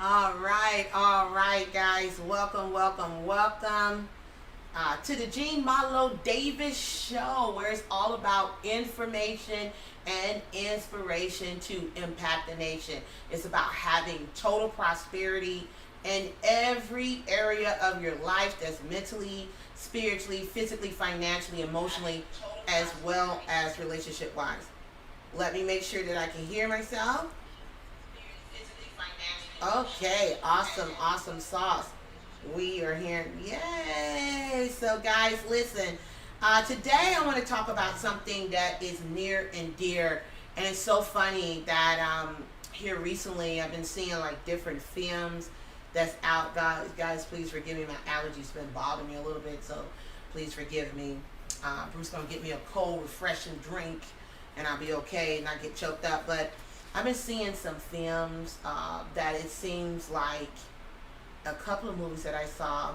All right, guys. Welcome to the Jean Marlo Davis Show, where it's all about information and inspiration to impact the nation. It's about having total prosperity in every area of your life that's mentally, spiritually, physically, financially, emotionally, as well as relationship wise. Let me make sure that I can hear myself. Okay, awesome sauce. We are here. Yay! So, guys, listen. Today, I want to talk about something that is near and dear, and it's so funny that here recently I've been seeing like different films that's out. Guys, please forgive me. My allergies been bothering me a little bit, so please forgive me. Bruce gonna get me a cold, refreshing drink, and I'll be okay, and not get choked up. But I've been seeing some films that it seems like a couple of movies that I saw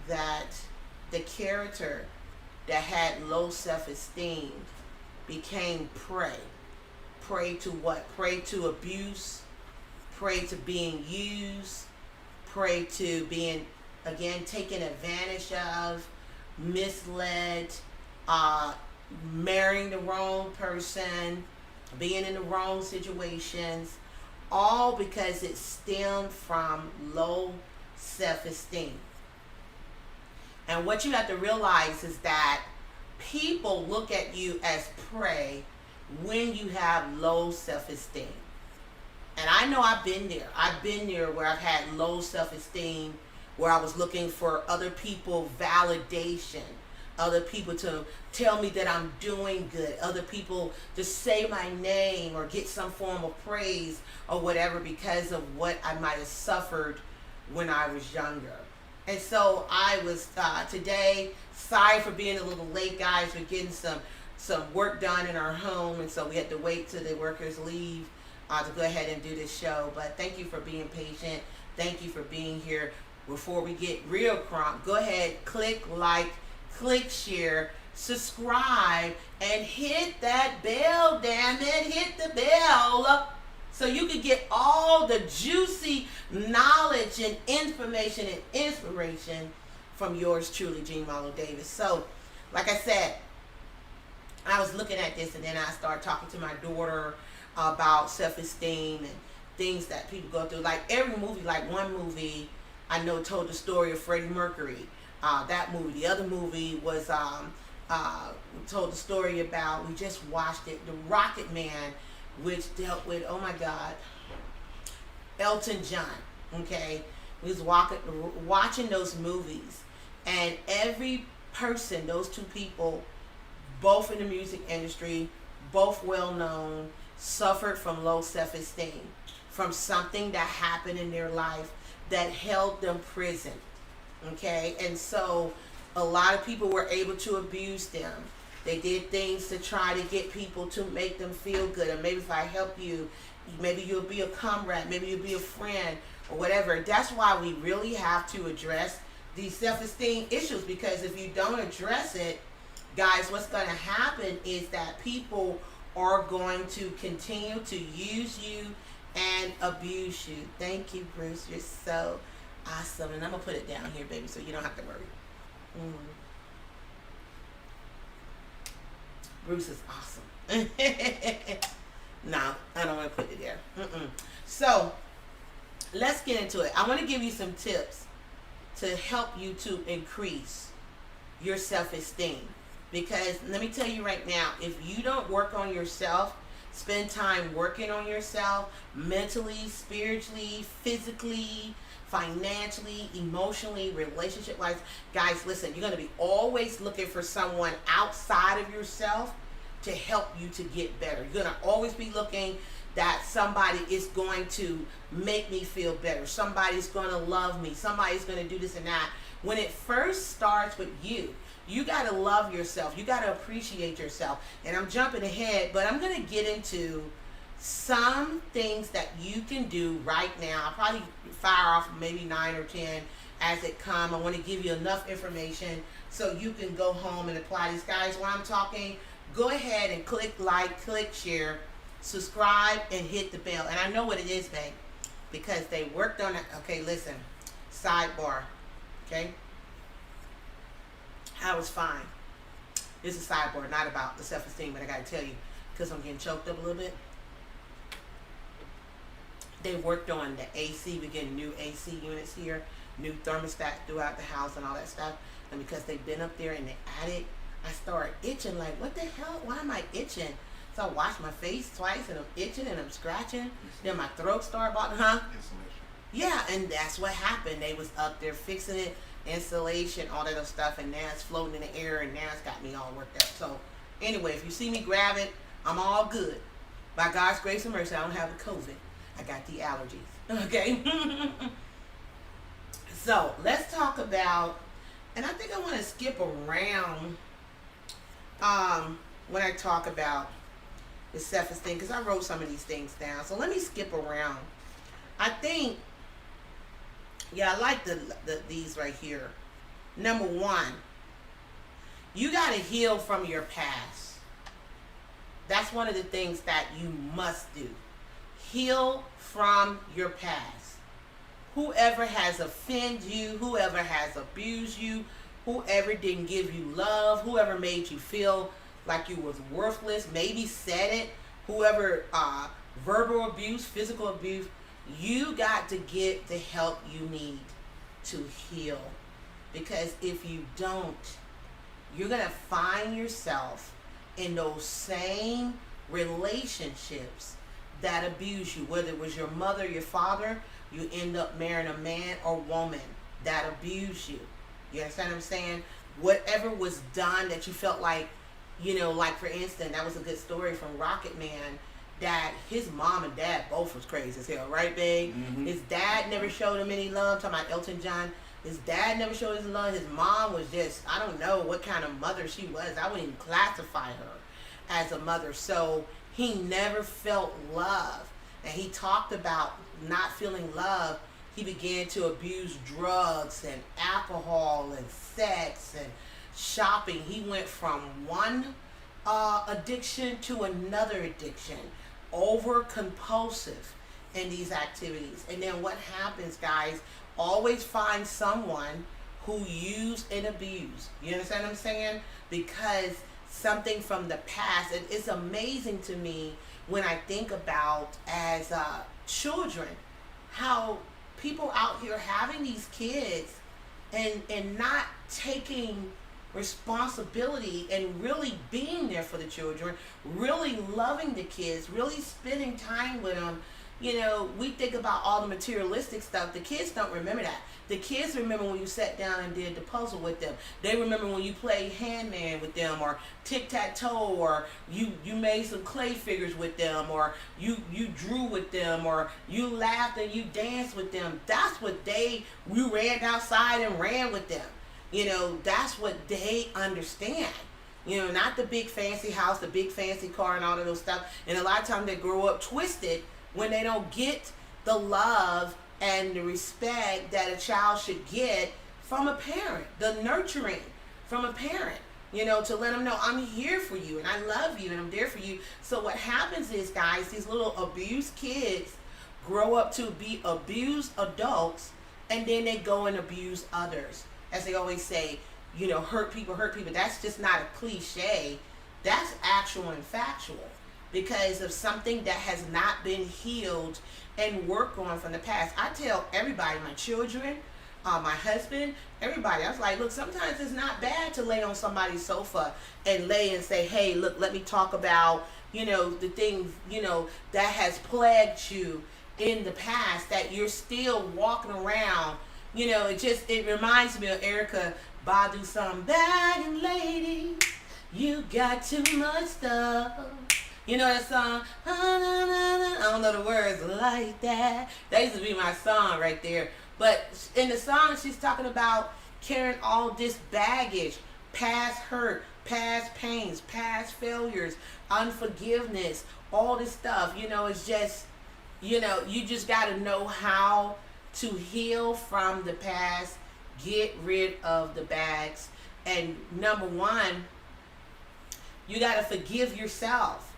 that the character that had low self-esteem became prey. Prey to what? Prey to abuse, prey to being used, prey to being, again, taken advantage of, misled, uh, marrying the wrong person, being in the wrong situations, all because it stemmed from low self-esteem. And what you have to realize is that people look at you as prey when you have low self-esteem. And I know I've been there. I've been there where I've had low self-esteem, where I was looking for other people validation, other people to tell me that I'm doing good, other people to say my name or get some form of praise or whatever because of what I might have suffered when I was younger. And so I was today, sorry for being a little late, guys. We're getting some work done in our home, and so we had to wait till the workers leave to go ahead and do this show. But thank you for being patient. Thank you for being here. Before we get real crunk, go ahead, click like, click share, subscribe, and hit that bell, damn it. Hit the bell so you can get all the juicy knowledge and information and inspiration from yours truly, Jean Marlo Davis. So, like I said, I was looking at this and then I started talking to my daughter about self-esteem and things that people go through. Like every movie, like one movie I know told the story of Freddie Mercury. That movie. The other movie was told the story about, we just watched it, The Rocket Man, which dealt with, oh my God, Elton John. Okay, we was watching those movies, and every person, those two people, both in the music industry, both well known, suffered from low self-esteem, from something that happened in their life that held them prison. Okay, and so a lot of people were able to abuse them. They did things to try to get people to make them feel good, or maybe if I help you, maybe you'll be a comrade, maybe you'll be a friend, or whatever. That's why we really have to address these self-esteem issues, because if you don't address it, guys, what's going to happen is that people are going to continue to use you and abuse you. Thank you, Bruce. You're so awesome. And I'm going to put it down here, baby, so you don't have to worry. Bruce is awesome. No, I don't want to put it there. So, let's get into it. I want to give you some tips to help you to increase your self-esteem. Because let me tell you right now, if you don't work on yourself, spend time working on yourself, mentally, spiritually, physically, financially, emotionally, relationship-wise, guys, listen, you're going to be always looking for someone outside of yourself to help you to get better. You're going to always be looking that somebody is going to make me feel better. Somebody's going to love me. Somebody's going to do this and that. When it first starts with you, you got to love yourself. You got to appreciate yourself. And I'm jumping ahead, but I'm going to get into some things that you can do right now. I'll probably fire off maybe 9 or 10 as it come. I want to give you enough information so you can go home and apply these. Guys, while I'm talking, go ahead and click like, click share, subscribe, and hit the bell. And I know what it is, babe. because they worked on it. Okay, listen, sidebar, okay? I was fine. This is a sidebar, not about the self-esteem, but I gotta tell you, because I'm getting choked up a little bit. They worked on the AC. We're getting new AC units here, new thermostat throughout the house and all that stuff. And because they've been up there in the attic, I started itching. Like, what the hell? Why am I itching? So I washed my face twice, and I'm itching and I'm scratching. Then my throat started bothering, Yeah, and that's what happened. They was up there fixing it, insulation, all that other stuff, and now it's floating in the air, and now it's got me all worked up. So anyway, if you see me grab it, I'm all good. By God's grace and mercy, I don't have the COVID. I got the allergies. Okay? So let's talk about, and I think I want to skip around when I talk about the self-esteem, because I wrote some of these things down. So let me skip around. I think, yeah, I like these right here. Number one, you got to heal from your past. That's one of the things that you must do. Heal from your past. Whoever has offended you, whoever has abused you, whoever didn't give you love, whoever made you feel like you was worthless, maybe said it, whoever verbal abuse, physical abuse, you got to get the help you need to heal. Because if you don't, you're going to find yourself in those same relationships that abuse you. Whether it was your mother, your father, you end up marrying a man or woman that abused you. You understand what I'm saying? Whatever was done that you felt like, you know, like for instance, that was a good story from Rocket Man, that his mom and dad both was crazy as hell, right, babe? Mm-hmm. His dad never showed him any love. Talking about Elton John. His dad never showed his love. His mom was just, I don't know what kind of mother she was. I wouldn't even classify her as a mother. So he never felt love. And he talked about not feeling love. He began to abuse drugs and alcohol and sex and shopping. He went from one addiction to another addiction, over compulsive in these activities. And then what happens, guys, always find someone who used and abused. You understand what I'm saying? Because something from the past, and it's amazing to me when I think about as children, how people out here having these kids and not taking responsibility and really being there for the children, really loving the kids, really spending time with them. You know, we think about all the materialistic stuff. The kids don't remember that. The kids remember when you sat down and did the puzzle with them. They remember when you played handman with them, or tic-tac-toe, or you made some clay figures with them, or you drew with them, or you laughed and you danced with them. That's what we ran outside and ran with them. You know, that's what they understand. You know, not the big fancy house, the big fancy car and all of those stuff. And a lot of times they grow up twisted when they don't get the love and the respect that a child should get from a parent, the nurturing from a parent, you know, to let them know, I'm here for you and I love you and I'm there for you. So what happens is, guys, these little abused kids grow up to be abused adults, and then they go and abuse others. As they always say, you know, hurt people. That's just not a cliche. That's actual and factual, because of something that has not been healed and worked on from the past. I tell everybody, my children, my husband, everybody, I was like, look, sometimes it's not bad to lay on somebody's sofa and lay and say, hey, look, let me talk about, you know, the things, you know, that has plagued you in the past that you're still walking around. You know, it reminds me of Erica Badu song, Bagging Lady, you got too much stuff. You know that song? I don't know the words like that. That used to be my song right there. But in the song, she's talking about carrying all this baggage, past hurt, past pains, past failures, unforgiveness, all this stuff. You know, it's just, you know, you just got to know how to heal from the past, get rid of the bags. And number one, you got to forgive yourself.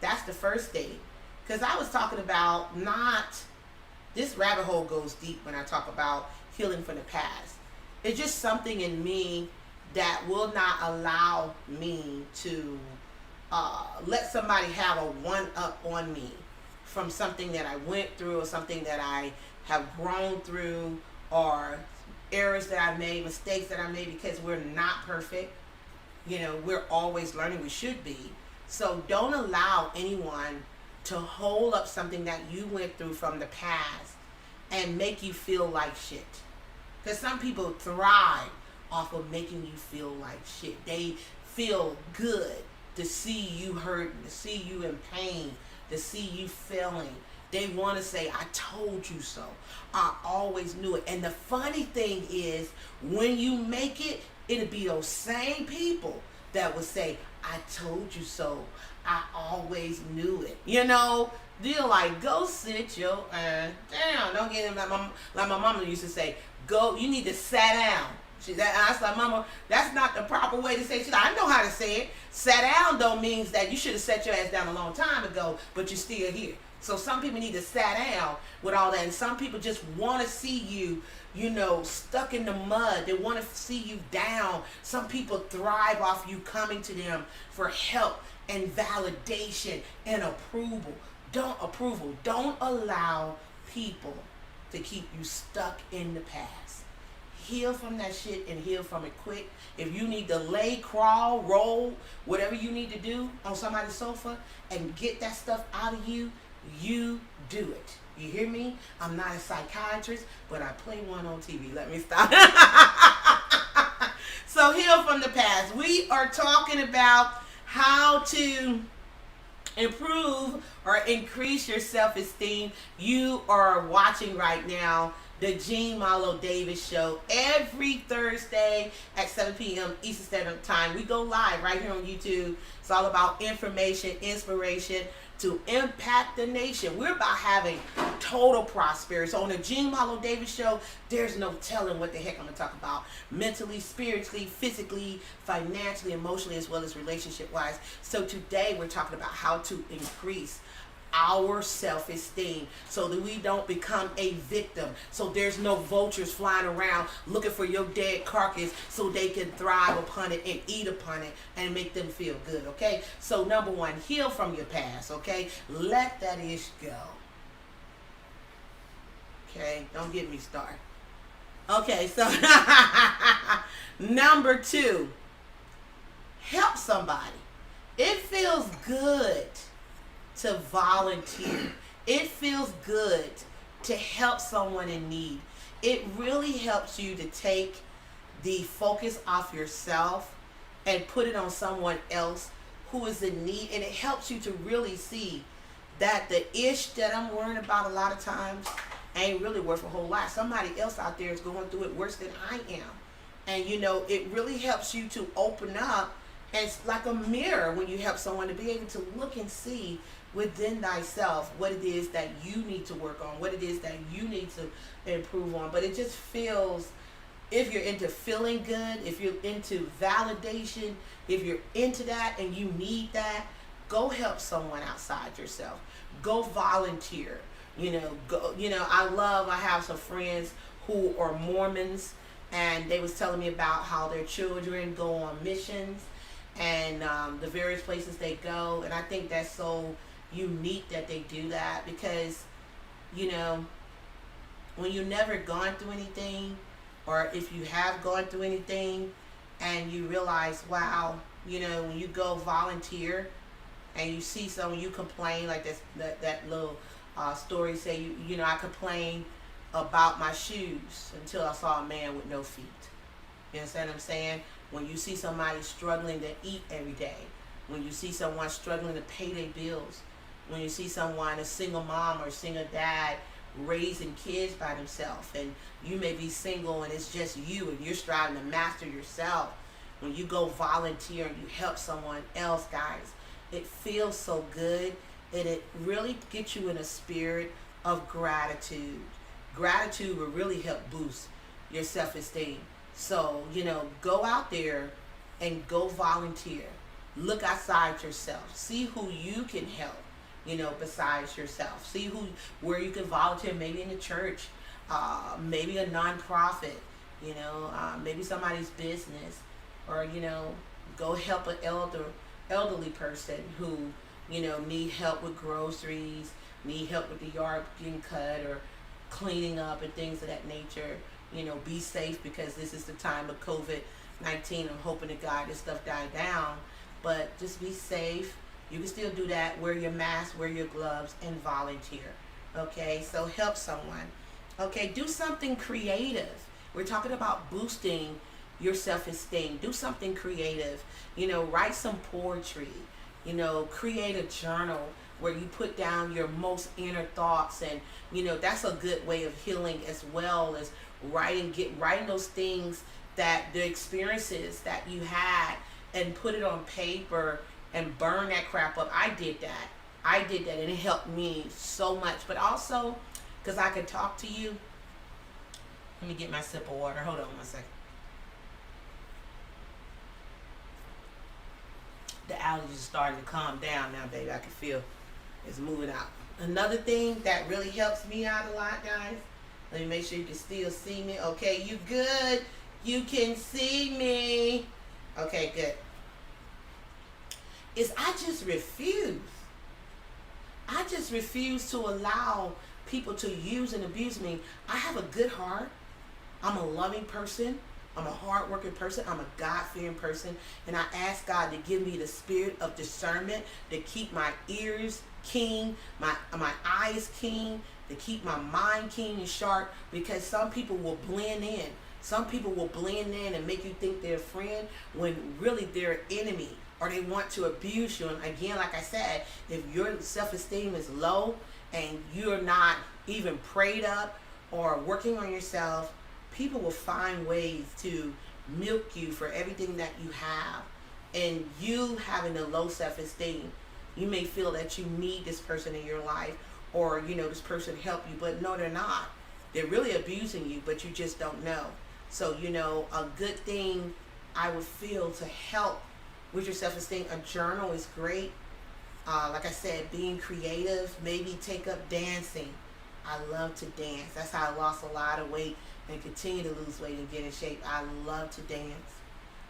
That's the first thing. Because I was talking about not this rabbit hole goes deep when I talk about healing from the past. It's just something in me that will not allow me to let somebody have a one up on me from something that I went through or something that I have grown through, or errors that I made, mistakes that I made, because we're not perfect. We're always learning. We should be. So don't allow anyone to hold up something that you went through from the past and make you feel like shit. Because some people thrive off of making you feel like shit. They feel good to see you hurting, to see you in pain, to see you failing. They want to say, I told you so. I always knew it. And the funny thing is, when you make it, it'll be those same people that would say, I told you so. I always knew it. They're like, go sit your ass down. Don't get him like my mama used to say, go, you need to sit down. I was like, Mama, that's not the proper way to say it. She's like, I know how to say it. Sat down though means that you should have set your ass down a long time ago, but you're still here. So some people need to sit down with all that. And some people just want to see you, stuck in the mud. They want to see you down. Some people thrive off you coming to them for help and validation and approval. Don't allow people to keep you stuck in the past. Heal from that shit and heal from it quick. If you need to lay, crawl, roll, whatever you need to do on somebody's sofa and get that stuff out of you, you do it. You hear me? I'm not a psychiatrist, but I play one on TV. Let me stop. So heal from the past. We are talking about how to improve or increase your self-esteem. You are watching right now the Marlo Davis Show every Thursday at 7 p.m. Eastern Standard Time. We go live right here on YouTube. It's all about information, inspiration to impact the nation. We're about having total prosperity. So on the Marlo Davis Show, there's no telling what the heck I'm going to talk about. Mentally, spiritually, physically, financially, emotionally, as well as relationship-wise. So today we're talking about how to increase our self-esteem so that we don't become a victim. So there's no vultures flying around looking for your dead carcass so they can thrive upon it and eat upon it and make them feel good, okay? So number one, heal from your past, okay? Let that ish go. Okay, don't get me started. Okay, so number two, help somebody. It feels good to volunteer. It feels good to help someone in need. It really helps you to take the focus off yourself and put it on someone else who is in need. And it helps you to really see that the ish that I'm worrying about a lot of times ain't really worth a whole lot. Somebody else out there is going through it worse than I am. And it really helps you to open up. And it's like a mirror when you help someone to be able to look and see within thyself what it is that you need to work on, what it is that you need to improve on. But it just feels, if you're into feeling good, if you're into validation, if you're into that and you need that, go help someone outside yourself. Go volunteer. I have some friends who are Mormons, and they was telling me about how their children go on missions and the various places they go. And I think that's so unique that they do that, because when you've never gone through anything, or if you have gone through anything and you realize, wow, when you go volunteer and you see someone, you complain, like that little story say, I complained about my shoes until I saw a man with no feet. You understand what I'm saying? When you see somebody struggling to eat every day, when you see someone struggling to pay their bills, when you see someone, a single mom or a single dad, raising kids by themselves, and you may be single and it's just you and you're striving to master yourself, when you go volunteer and you help someone else, guys, it feels so good, and it really gets you in a spirit of gratitude. Gratitude will really help boost your self-esteem. So, go out there and go volunteer. Look outside yourself. See who you can help. besides yourself. See where you can volunteer, maybe in the church, maybe a nonprofit, maybe somebody's business, or go help an elderly person who need help with groceries, need help with the yard getting cut or cleaning up and things of that nature. Be safe, because this is the time of COVID-19. I'm hoping to God this stuff die down, but just be safe. You can still do that. Wear your mask, wear your gloves, and volunteer. Okay, so help someone. Okay, do something creative. We're talking about boosting your self-esteem. Do something creative. Write some poetry. Create a journal where you put down your most inner thoughts, and that's a good way of healing, as well as writing those things, that the experiences that you had, and put it on paper and burn that crap up. I did that, and it helped me so much. But also, because I could talk to you. Let me get my sip of water. Hold on one second. The allergies are starting to calm down now, baby. I can feel it's moving out. Another thing that really helps me out a lot, guys. Let me make sure you can still see me. Okay, you good? You can see me. Okay, good. I just refuse. I just refuse to allow people to use and abuse me. I have a good heart. I'm a loving person. I'm a hard-working person. I'm a God-fearing person. And I ask God to give me the spirit of discernment, to keep my ears keen, my eyes keen, to keep my mind keen and sharp, because some people will blend in. Some people will blend in and make you think they're a friend when really they're an enemy, or they want to abuse you. And again, like I said, if your self-esteem is low and you're not even prayed up or working on yourself, people will find ways to milk you for everything that you have. And you having a low self-esteem, you may feel that you need this person in your life, or this person help you, but no, they're not. They're really abusing you, but you just don't know. So a good thing I would feel to help with your self-esteem, a journal is great. Like I said, being creative, maybe take up dancing. I love to dance. That's how I lost a lot of weight and continue to lose weight and get in shape. I love to dance.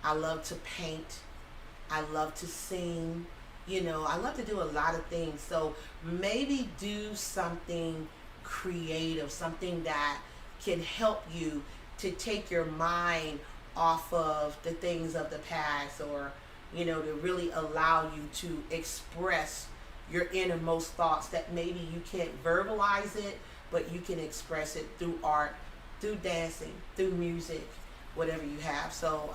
I love to paint. I love to sing. I love to do a lot of things. So maybe do something creative, something that can help you to take your mind off of the things of the past, or to really allow you to express your innermost thoughts that maybe you can't verbalize it, but you can express it through art, through dancing, through music, whatever you have. So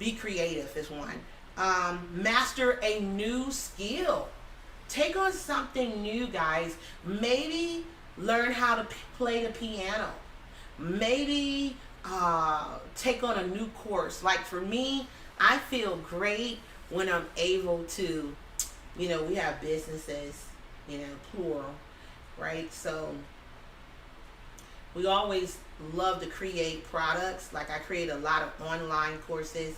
be creative is one. Master a new skill. Take on something new, guys. Maybe learn how to play the piano. Maybe take on a new course. Like for me, I feel great when I'm able to, we have businesses, plural, right? So we always love to create products. Like I create a lot of online courses,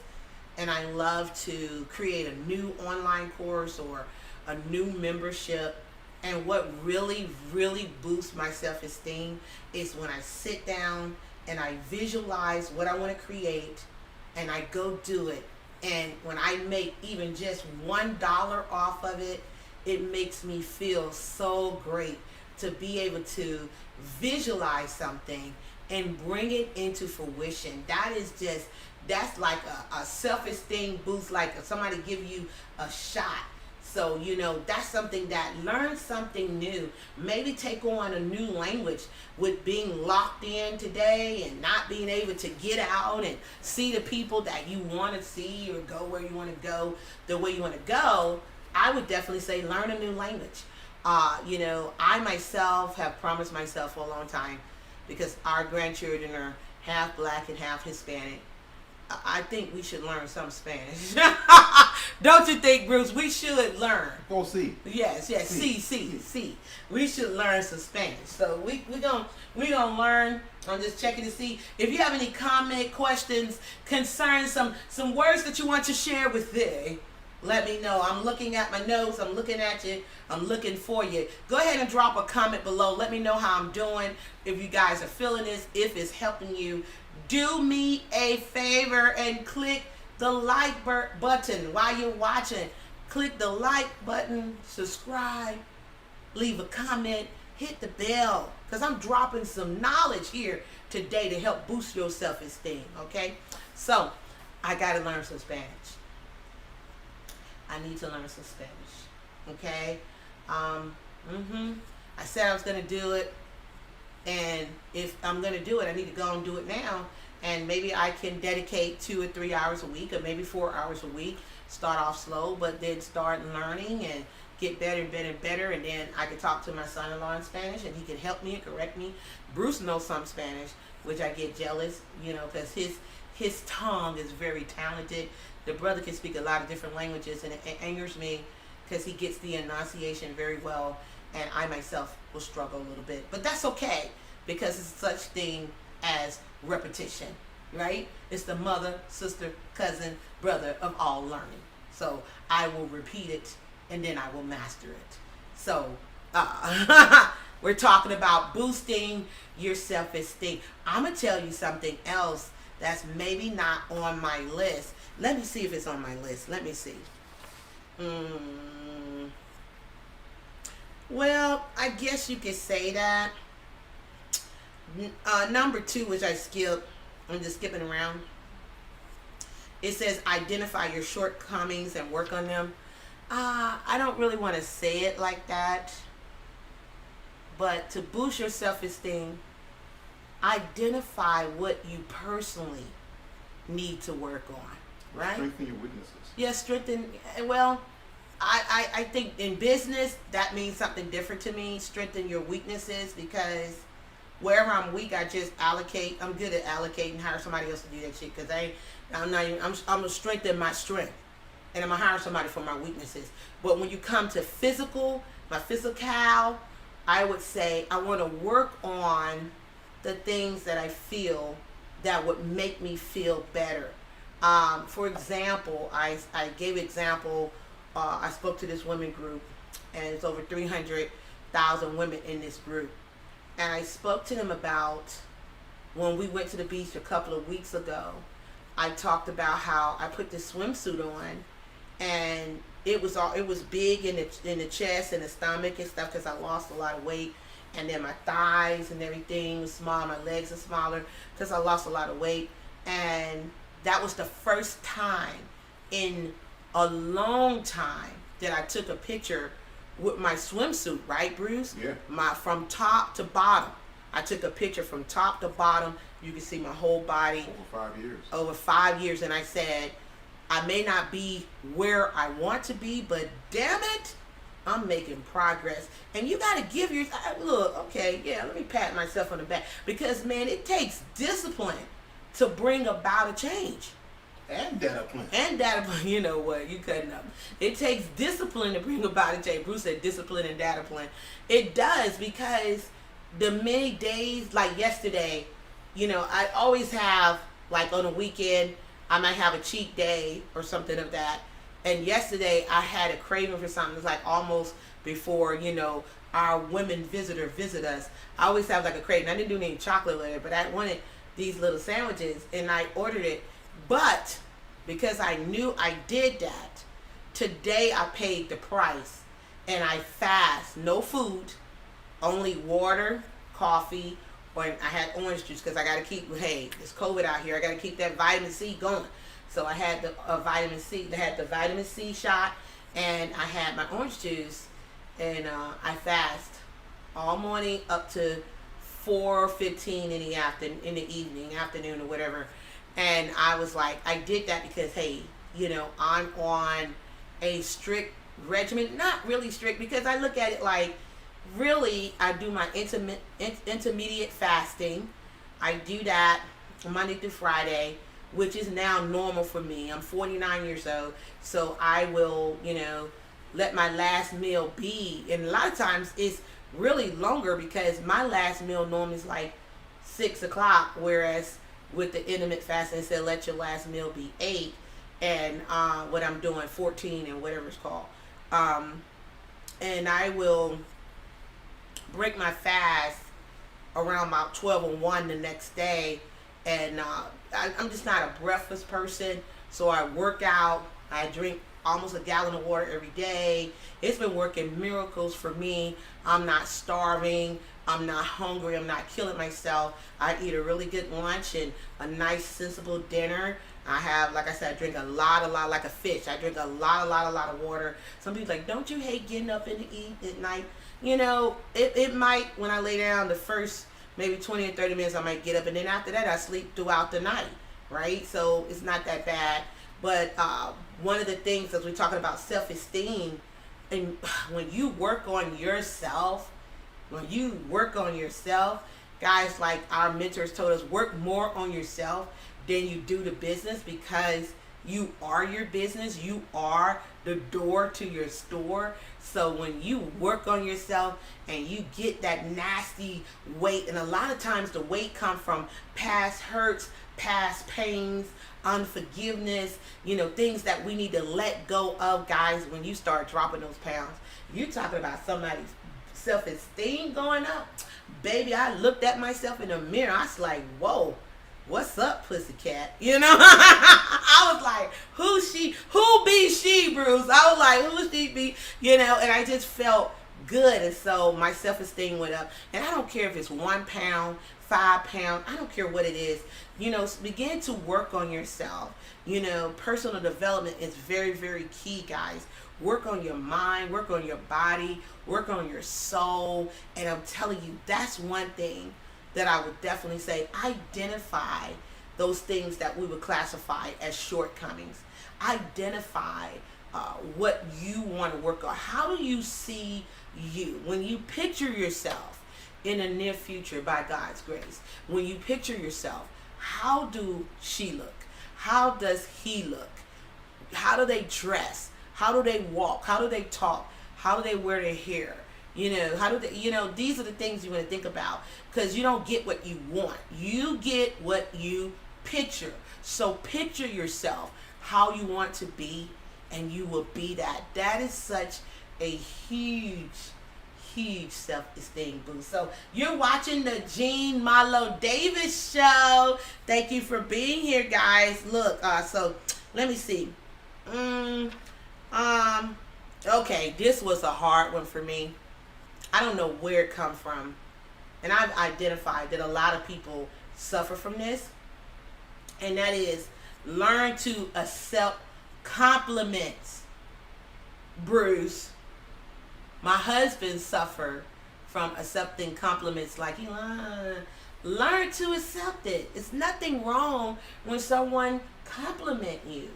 and I love to create a new online course or a new membership. And what really, really boosts my self-esteem is when I sit down and I visualize what I want to create, and I go do it. And when I make even just $1 off of it, it makes me feel so great to be able to visualize something and bring it into fruition. That's like a self-esteem boost, like somebody give you a shot. So, that's something that, learn something new. Maybe take on a new language. With being locked in today and not being able to get out and see the people that you want to see, or go where you want to go the way you want to go, I would definitely say learn a new language. I myself have promised myself for a long time, because our grandchildren are half black and half Hispanic. I think we should learn some Spanish. Don't you think, Bruce? We should learn. Go see. Yes. See. We should learn some Spanish. So we gonna learn. I'm just checking to see if you have any comment, questions, concerns, some words that you want to share with them. Let me know. I'm looking at my notes. I'm looking at you. I'm looking for you. Go ahead and drop a comment below. Let me know how I'm doing. If you guys are feeling this, if it's helping you, do me a favor and click the like button while you're watching. Click the like button, subscribe, leave a comment, hit the bell, because I'm dropping some knowledge here today to help boost your self-esteem, okay? So, I got to learn some Spanish. I need to learn some Spanish, okay? I said I was going to do it, and if I'm going to do it, I need to go and do it now, and maybe I can dedicate 2 or 3 hours a week, or maybe 4 hours a week, start off slow, but then start learning and get better and better and better, and then I can talk to my son-in-law in Spanish, and he can help me and correct me. Bruce knows some Spanish, which I get jealous, you know, because his tongue is very talented. The brother can speak a lot of different languages, and it angers me because he gets the enunciation very well, and I myself will struggle a little bit. But that's okay, because it's such thing as repetition, right? It's the mother, sister, cousin, brother of all learning. So I will repeat it, and then I will master it. So we're talking about boosting your self-esteem. I'm going to tell you something else that's maybe not on my list. Let me see if it's on my list. Let me see. Well, I guess you could say that. Number 2, which I skipped. I'm just skipping around. It says identify your shortcomings and work on them. I don't really want to say it like that. But to boost your self-esteem, identify what you personally need to work on, right? Strengthen your weaknesses. Yeah, strengthen. Well, I think in business, that means something different to me. Strengthen your weaknesses, because wherever I'm weak, I just allocate. I'm good at allocating, hire somebody else to do that shit, because I'm gonna strengthen my strength, and I'm gonna hire somebody for my weaknesses. But when you come to my physical, I would say I want to work on the things that I feel that would make me feel better. For example, I gave example. I spoke to this women group, and it's over 300,000 women in this group. And I spoke to them about when we went to the beach a couple of weeks ago. I talked about how I put this swimsuit on, and it was big in the chest and the stomach and stuff, because I lost a lot of weight, and then my thighs and everything was small. My legs are smaller because I lost a lot of weight, and that was the first time in a long time that I took a picture with my swimsuit, right, Bruce? Yeah. From top to bottom. I took a picture from top to bottom. You can see my whole body. Over 5 years. Over 5 years, and I said, I may not be where I want to be, but damn it, I'm making progress. And you got to give yourself, look, okay, yeah, let me pat myself on the back. Because, man, it takes discipline to bring about a change. And data plan. And data plan. You know what? You cutting up. It takes discipline to bring about a change. Bruce said discipline and data plan. It does, because the many days, like yesterday, you know, I always have, like on a weekend, I might have a cheat day or something of that. And yesterday I had a craving for something. It's like almost before, you know, our women visitor visit us. I always have like a craving. I didn't do any chocolate with it, but I wanted these little sandwiches, and I ordered it. But because I knew I did that, today I paid the price, and I fast. No food, only water, coffee, or I had orange juice, because I got to keep, hey, it's COVID out here. I got to keep that vitamin C going. So I had the vitamin C. I had the vitamin C shot, and I had my orange juice, and I fast all morning up to 4:15 in the afternoon or whatever. And I was like, I did that because, hey, you know, I'm on a strict regimen. Not really strict, because I look at it like, really, I do my intermediate fasting. I do that Monday through Friday, which is now normal for me. I'm 49 years old, so I will, you know, let my last meal be. And a lot of times it's really longer, because my last meal normally is like 6 o'clock, whereas with the intermittent fasting, it said let your last meal be 8. and what I'm doing, 14 and whatever it's called. Um, and I will break my fast around about 12 or 1 the next day. And I'm just not a breakfast person. So I work out. I drink almost a gallon of water every day. It's been working miracles for me. I'm not starving. I'm not hungry. I'm not killing myself. I eat a really good lunch and a nice, sensible dinner. I have, like I said, I drink a lot, like a fish. I drink a lot of water. Some people like, don't you hate getting up and eat at night? You know, it might, when I lay down the first maybe 20 or 30 minutes, I might get up. And then after that, I sleep throughout the night, right? So it's not that bad. But one of the things, as we're talking about self-esteem, and when you work on yourself, guys, like our mentors told us, work more on yourself than you do the business, because you are your business. You are the door to your store. So when you work on yourself and you get that nasty weight, and a lot of times the weight comes from past hurts, past pains, unforgiveness, things that we need to let go of, guys. When you start dropping those pounds, you talking about somebody's self-esteem going up. Baby, I looked at myself in the mirror. I was like, whoa, what's up, pussycat? I was like, who be she, Bruce? I was like, who she be? And I just felt good. And so my self-esteem went up. And I don't care if it's 1 pound, 5 pounds, I don't care what it is. Begin to work on yourself. Personal development is very, very key, guys. Work on your mind, work on your body, work on your soul. And I'm telling you, that's one thing that I would definitely say. Identify those things that we would classify as shortcomings. Identify what you want to work on. How do you see you? When you picture yourself in the near future, by God's grace, when you picture yourself, how do she look? How does he look? How do they dress? How do they walk? How do they talk? How do they wear their hair? How do they, these are the things you want to think about, because you don't get what you want. You get what you picture. So picture yourself how you want to be, and you will be that. That is such a huge self-esteem boost. So you're watching the Jean Marlo Davis show. Thank you for being here, guys. Look, so let me see. Okay, this was a hard one for me. I don't know where it come from. And I've identified that a lot of people suffer from this. And that is, learn to accept compliments. Bruce, my husband suffered from accepting compliments. Like, learn to accept it. It's nothing wrong when someone compliment you.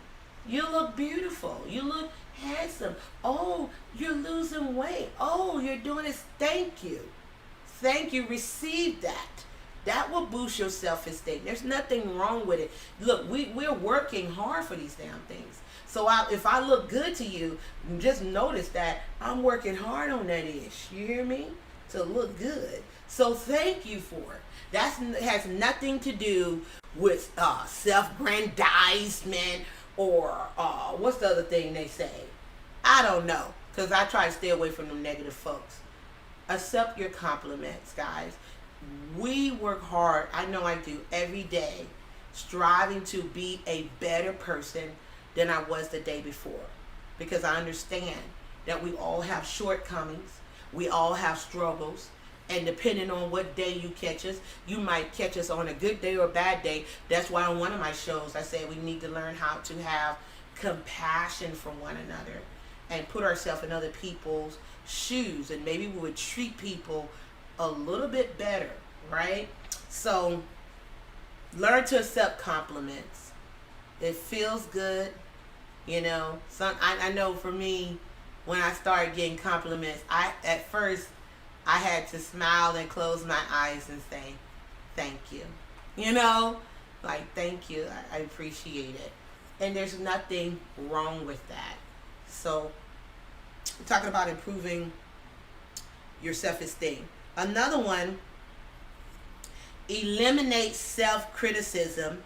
You look beautiful. You look handsome. Oh, you're losing weight. Oh, you're doing this. Thank you. Thank you. Receive that. That will boost your self-esteem. There's nothing wrong with it. Look, we're working hard for these damn things. So if I look good to you, just notice that I'm working hard on that ish. You hear me? To look good. So thank you for it. That has nothing to do with self-grandizement or what's the other thing they say? I don't know, because I try to stay away from them negative folks. Accept your compliments, guys. We work hard, I know I do, every day, striving to be a better person than I was the day before. Because I understand that we all have shortcomings. We all have struggles. And depending on what day you catch us, you might catch us on a good day or a bad day. That's why on one of my shows, I said we need to learn how to have compassion for one another and put ourselves in other people's shoes. And maybe we would treat people a little bit better, right? So learn to accept compliments. It feels good, I know for me, when I started getting compliments, at first I had to smile and close my eyes and say thank you. Like, thank you, I appreciate it. And there's nothing wrong with that. So we're talking about improving your self-esteem. Another one, eliminate self-criticism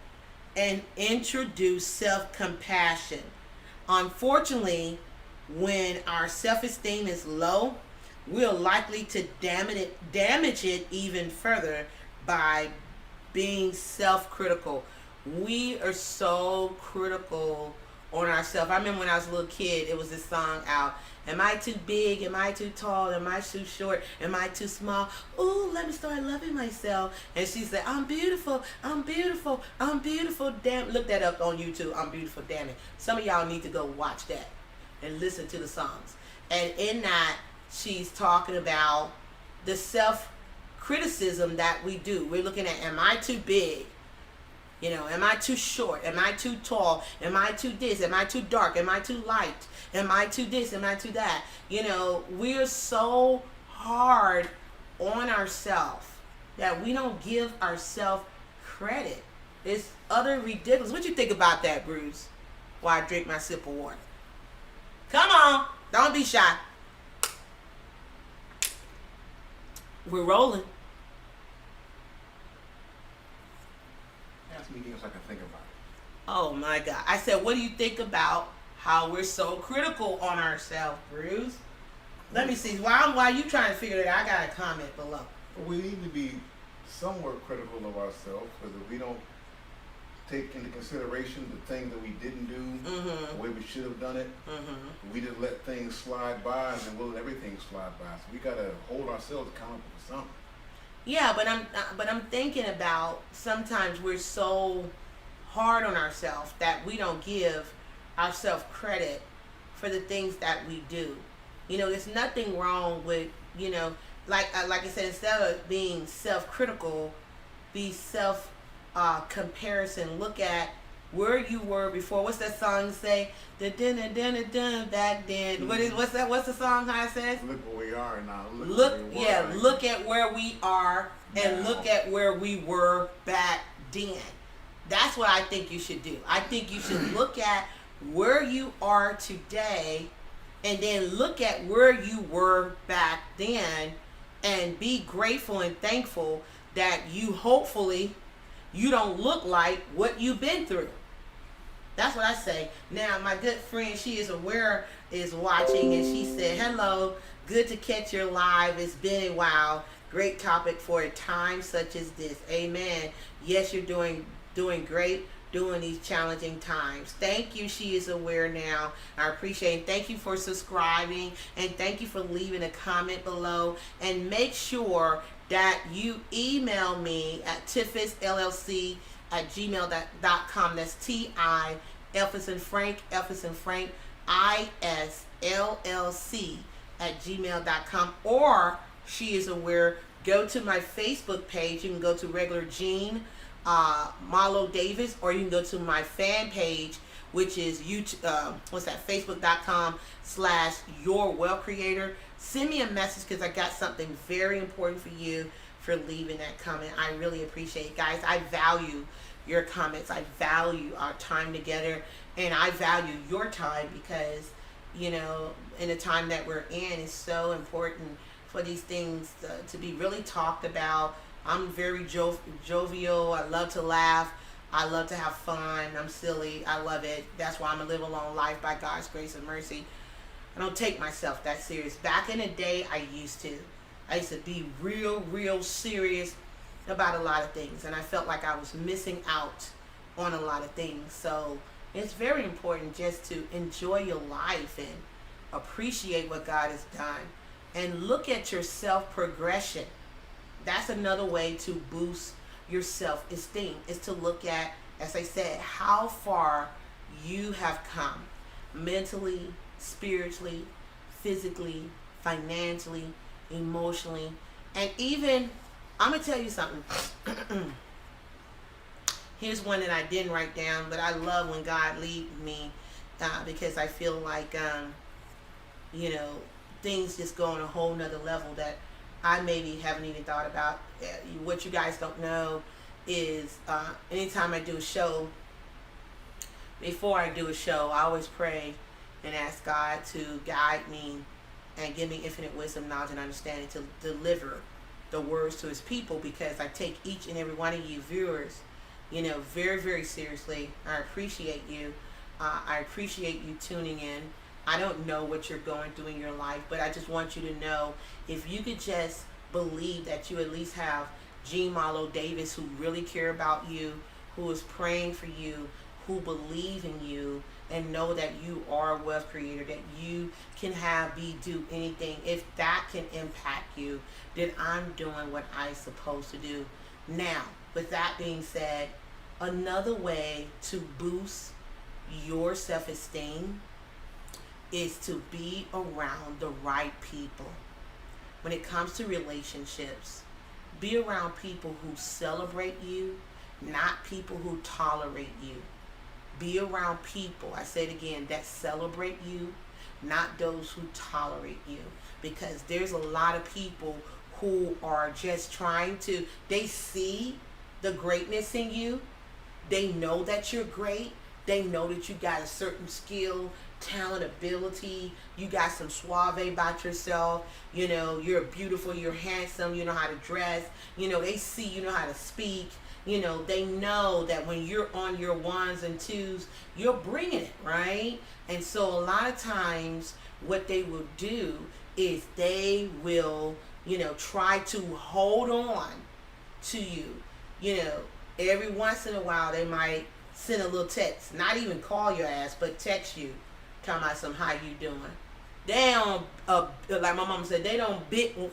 and introduce self-compassion. Unfortunately, when our self-esteem is low, we're likely to damage it even further by being self-critical. We are so critical on ourselves. I remember when I was a little kid, it was this song out. Am I too big? Am I too tall? Am I too short? Am I too small? Ooh, let me start loving myself. And she said, I'm beautiful. I'm beautiful. I'm beautiful. Damn, look that up on YouTube. I'm beautiful. Damn it. Some of y'all need to go watch that and listen to the songs. And in that, she's talking about the self-criticism that we do. We're looking at, am I too big? You know, am I too short? Am I too tall? Am I too this? Am I too dark? Am I too light? Am I too this? Am I too that? You know, we're so hard on ourselves that we don't give ourselves credit. It's utter ridiculous. What you think about that, Bruce? While I drink my sip of water. Come on. Don't be shy. We're rolling. Ask me again so I can think about it. Oh my God. I said, what do you think about how we're so critical on ourselves, Bruce? Let me see. While you trying to figure it out, I got a comment below. We need to be somewhat critical of ourselves, because if we don't take into consideration the things that we didn't do, the way we should have done it, we just let things slide by, and then we'll let everything slide by. So we got to hold ourselves accountable for something. Yeah, but I'm thinking about sometimes we're so hard on ourselves that we don't give ourselves credit for the things that we do. You know, there's nothing wrong with, you know, like I said, instead of being self-critical, be comparison. Look at where you were before. What's that song say? The dun back then. What's the song? How it says? Look where we are now. Look at where we are and now. Look at where we were back then. That's what I think you should do. I think you should look at where you are today and then look at where you were back then and be grateful and thankful that hopefully you don't look like what you've been through. That's what I say. Now, my good friend, she is aware, is watching, and she said, hello, good to catch your live. It's been a while. Great topic for a time such as this. Amen. Yes, you're doing great during these challenging times. Thank you. She is aware now. I appreciate it. Thank you for subscribing, and thank you for leaving a comment below. And make sure that you email me at tiffisllc@gmail.com. That's T-I, F as in Frank, ISLLC@gmail.com. Or she is aware, go to my Facebook page. You can go to regular Jean Marlo Davis, or you can go to my fan page, which is YouTube, facebook.com/yourwellcreator. Send me a message, because I got something very important for you for leaving that comment. I really appreciate it, guys. I value your comments. I value our time together, and I value your time, because, you know, in the time that we're in, it's so important for these things to be really talked about. I'm very jovial. I love to laugh. I love to have fun. I'm silly. I love it. That's why I'm going to live a long life by God's grace and mercy. I don't take myself that serious. Back in the day, I used to be real serious about a lot of things, and I felt like I was missing out on a lot of things. So it's very important just to enjoy your life and appreciate what God has done, and look at your self-progression. That's another way to boost your self-esteem, is to look at, as I said, how far you have come mentally, spiritually, physically, financially, emotionally, and even, I'm going to tell you something. Here's one that I didn't write down, but I love when God leads me, because I feel like, you know, things just go on a whole nother level that I maybe haven't even thought about. What you guys don't know is, anytime I do a show, before I do a show, I always pray and ask God to guide me and give me infinite wisdom, knowledge, and understanding to deliver the words to his people, because I take each and every one of you viewers, very, very seriously. I appreciate you. I appreciate you tuning in. I don't know what you're going through in your life, but I just want you to know, if you could just believe that you at least have Jean Marlo Davis, who really care about you, who is praying for you, who believe in you, and know that you are a wealth creator, that you can do anything. If that can impact you, then I'm doing what I'm supposed to do. Now, with that being said, another way to boost your self-esteem is to be around the right people. When it comes to relationships, be around people who celebrate you, not people who tolerate you. Be around people, I say it again, that celebrate you, not those who tolerate you. Because there's a lot of people who are just they see the greatness in you. They know that you're great. They know that you got a certain skill, talent, ability. You got some suave about yourself. You're beautiful, you're handsome, you know how to dress. They see you know how to speak. They know that when you're on your ones and twos, you're bringing it, right? And so a lot of times what they will do is they will, try to hold on to you. Every once in a while they might send a little text, not even call your ass, but text you, talking about some how you doing. They don't, like my mom said, they don't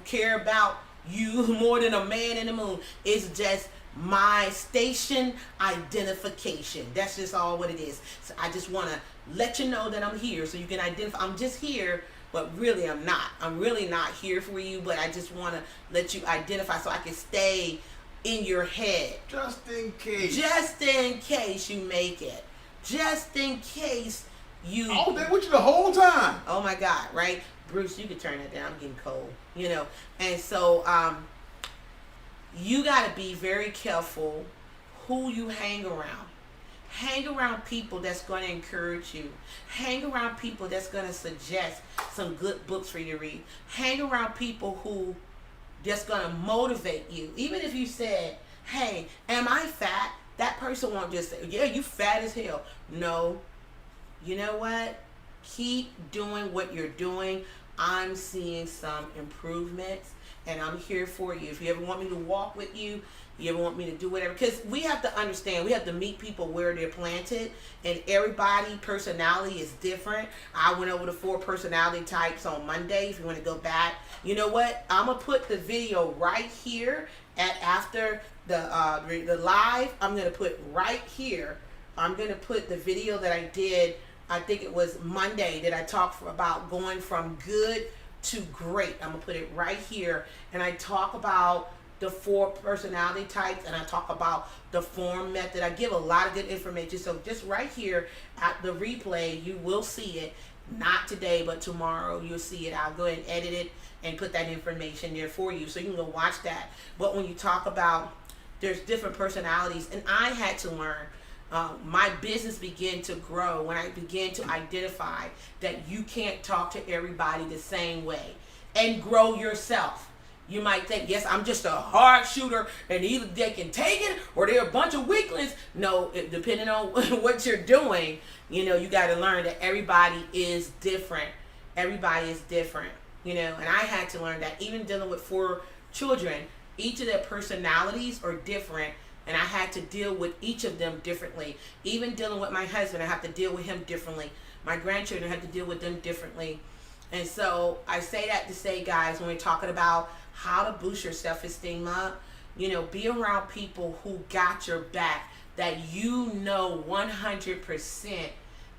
care about you more than a man in the moon. It's just my station identification. That's just all what it is. So I just want to let you know that I'm here so you can identify. I'm just here, but really I'm not. I'm really not here for you, but I just want to let you identify so I can stay in your head. Just in case. Just in case you make it. Just in case you... Oh, they with you the whole time. Oh my God, right? Bruce, you could turn it down. I'm getting cold, And so, you got to be very careful who you hang around. Hang around people that's going to encourage you. Hang around people that's going to suggest some good books for you to read. Hang around people who just going to motivate you. Even if you said, hey, am I fat? That person won't just say, yeah, you fat as hell. No. You know what? Keep doing what you're doing. I'm seeing some improvements, and I'm here for you. If you ever want me to walk with you, you ever want me to do whatever, because we have to understand, we have to meet people where they're planted, and everybody personality is different. I went over the 4 personality types on Monday. If you want to go back, you know what? I'm gonna put the video right here after the live. I'm gonna put right here. I'm gonna put the video that I did. I think it was Monday that I talked about going from good to great. I'm gonna put it right here, and I talk about the 4 personality types, and I talk about the form method. I give a lot of good information. So just right here at the replay, you will see it. Not today, but tomorrow you'll see it. I'll go ahead and edit it and put that information there for you, so you can go watch that. But when you talk about there's different personalities, and I had to learn. My business began to grow when I began to identify that you can't talk to everybody the same way, and grow yourself. You might think, yes, I'm just a hard shooter, and either they can take it or they're a bunch of weaklings. No, depending on what you're doing, you got to learn that everybody is different. Everybody is different, and I had to learn that even dealing with 4 children, each of their personalities are different. And I had to deal with each of them differently. Even dealing with my husband, I have to deal with him differently. My grandchildren, I have to deal with them differently. And so I say that to say, guys, when we're talking about how to boost your self-esteem up, be around people who got your back, that 100%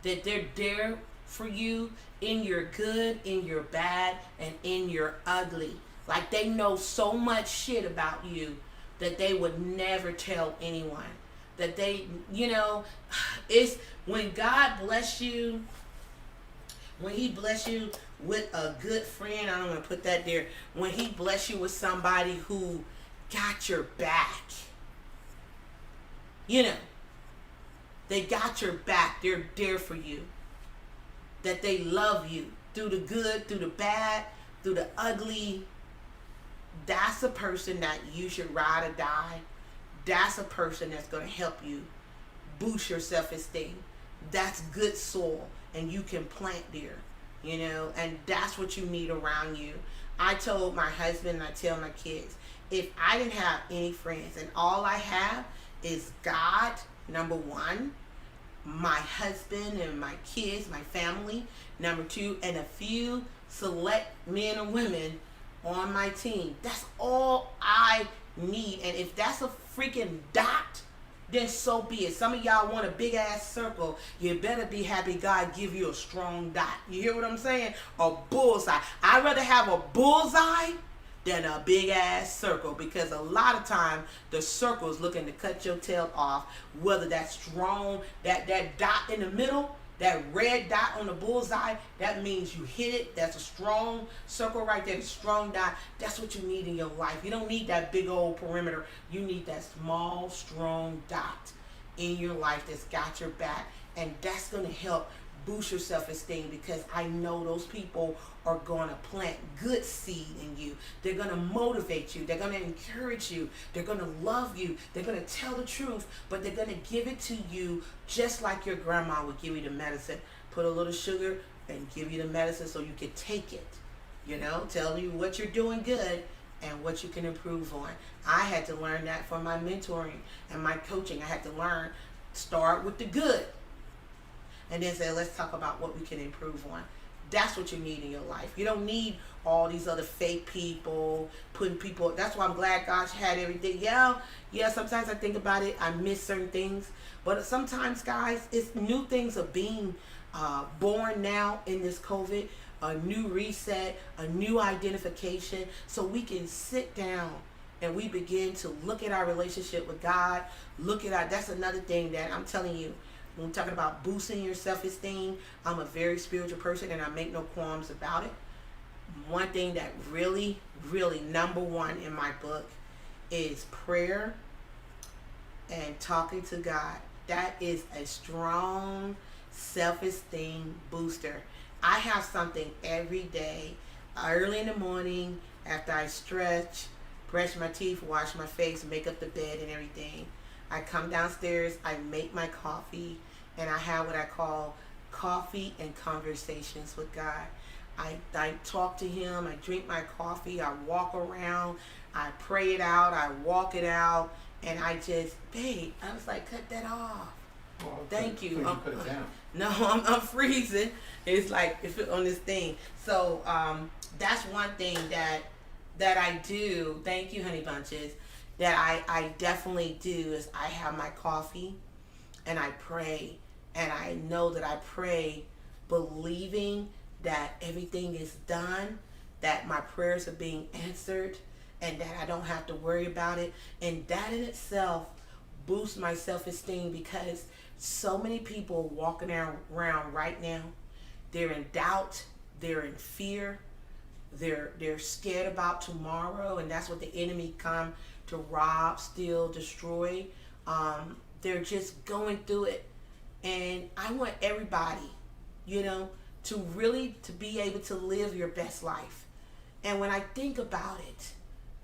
that they're there for you in your good, in your bad, and in your ugly. Like they know so much shit about you that they would never tell anyone. That they, it's when God bless you, when he bless you with a good friend, I don't want to put that there, when he bless you with somebody who got your back, they got your back, they're there for you, that they love you through the good, through the bad, through the ugly. That's a person that you should ride or die, that's a person that's going to help you boost your self-esteem. That's good soil, and you can plant there, and that's what you need around you. I told my husband, and I tell my kids, if I didn't have any friends and all I have is God, number one, my husband and my kids, my family, number two, and a few select men and women on my team, that's all I need. And if that's a freaking dot, then so be it. Some of y'all want a big ass circle. You better be happy God give you a strong dot. You hear what I'm saying? A bullseye. I'd rather have a bullseye than a big ass circle, because a lot of time the circle is looking to cut your tail off. Whether that's strong, that dot in the middle, that red dot on the bullseye, that means you hit it. That's a strong circle right there, a strong dot. That's what you need in your life. You don't need that big old perimeter. You need that small, strong dot in your life that's got your back. And that's going to help boost your self-esteem, because I know those people are going to plant good seed in you. They're going to motivate you. They're going to encourage you. They're going to love you. They're going to tell the truth, but they're going to give it to you just like your grandma would give you the medicine. Put a little sugar and give you the medicine so you can take it. Tell you what you're doing good and what you can improve on. I had to learn that from my mentoring and my coaching. I had to learn, start with the good, and then say, let's talk about what we can improve on. That's what you need in your life. You don't need all these other fake people, putting people. That's why I'm glad God had everything. Yeah, sometimes I think about it. I miss certain things. But sometimes, guys, it's new things are being born now in this COVID. A new reset, a new identification. So we can sit down and we begin to look at our relationship with God. That's another thing that I'm telling you. When we're talking about boosting your self-esteem, I'm a very spiritual person and I make no qualms about it. One thing that really, really number one in my book is prayer and talking to God. That is a strong self-esteem booster. I have something every day, early in the morning, after I stretch, brush my teeth, wash my face, make up the bed and everything. I come downstairs, I make my coffee, and I have what I call coffee and conversations with God. I talk to him, I drink my coffee, I walk around, I pray it out, I walk it out, and I just, babe, I was like, cut that off. Well, Thank you. You put it down. No, I'm freezing. It's like, it's on this thing. So that's one thing that I do. Thank you, honey bunches. That I definitely do is I have my coffee and I pray, and I know that I pray believing that everything is done, that my prayers are being answered, and that I don't have to worry about it. And that in itself boosts my self-esteem, because so many people walking around right now, they're in doubt, they're in fear, they're scared about tomorrow, and that's what the enemy come to rob, steal, destroy. They're just going through it. And I want everybody, to really to be able to live your best life. And when I think about it,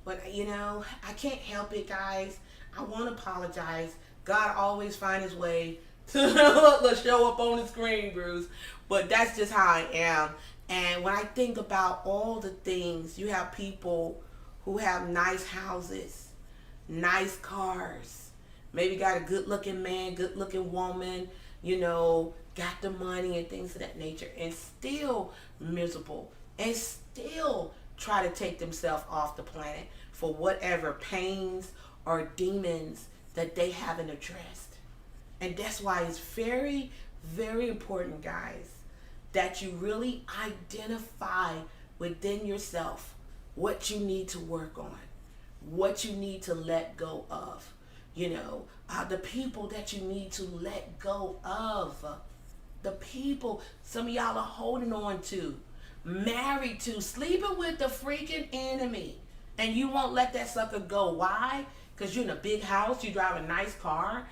I can't help it, guys. I want to apologize. God always find his way to show up on the screen, Bruce. But that's just how I am. And when I think about all the things, you have people who have nice houses, nice cars, maybe got a good looking man, good looking woman, got the money and things of that nature, and still miserable, and still try to take themselves off the planet for whatever pains or demons that they haven't addressed. And that's why it's very, very important, guys, that you really identify within yourself what you need to work on, what you need to let go of, the people that you need to let go of, the people some of y'all are holding on to, married to, sleeping with the freaking enemy, and you won't let that sucker go. Why? Because you're in a big house, you drive a nice car,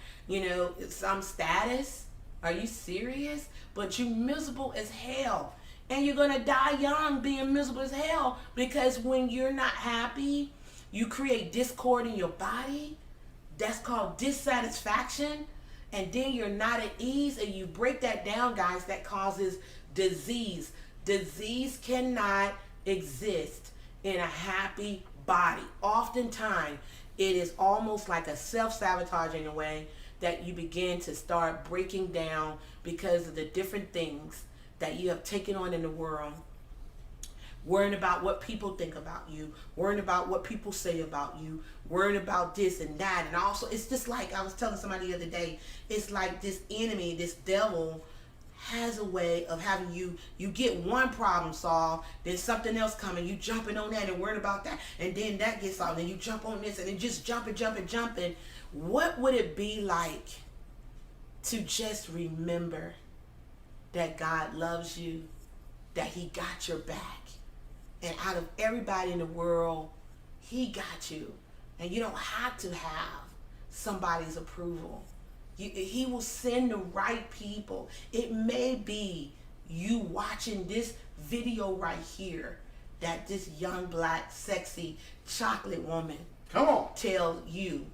some status. Are you serious? But you miserable as hell. And you're going to die young being miserable as hell, because when you're not happy, you create discord in your body. That's called dissatisfaction. And then you're not at ease, and you break that down, guys, that causes disease. Disease cannot exist in a happy body. Oftentimes, it is almost like a self-sabotage in a way that you begin to start breaking down because of the different things that you have taken on in the world, worrying about what people think about you, worrying about what people say about you, worrying about this and that. And also, it's just like I was telling somebody the other day, it's like this enemy, this devil has a way of having you get one problem solved, then something else coming, you jumping on that and worrying about that, and then that gets solved, and you jump on this, and then just jumping. What would it be like to just remember that God loves you, that he got your back, and out of everybody in the world, he got you, and you don't have to have somebody's approval. He will send the right people. It may be you watching this video right here that this young, black, sexy, chocolate woman Come on. tell you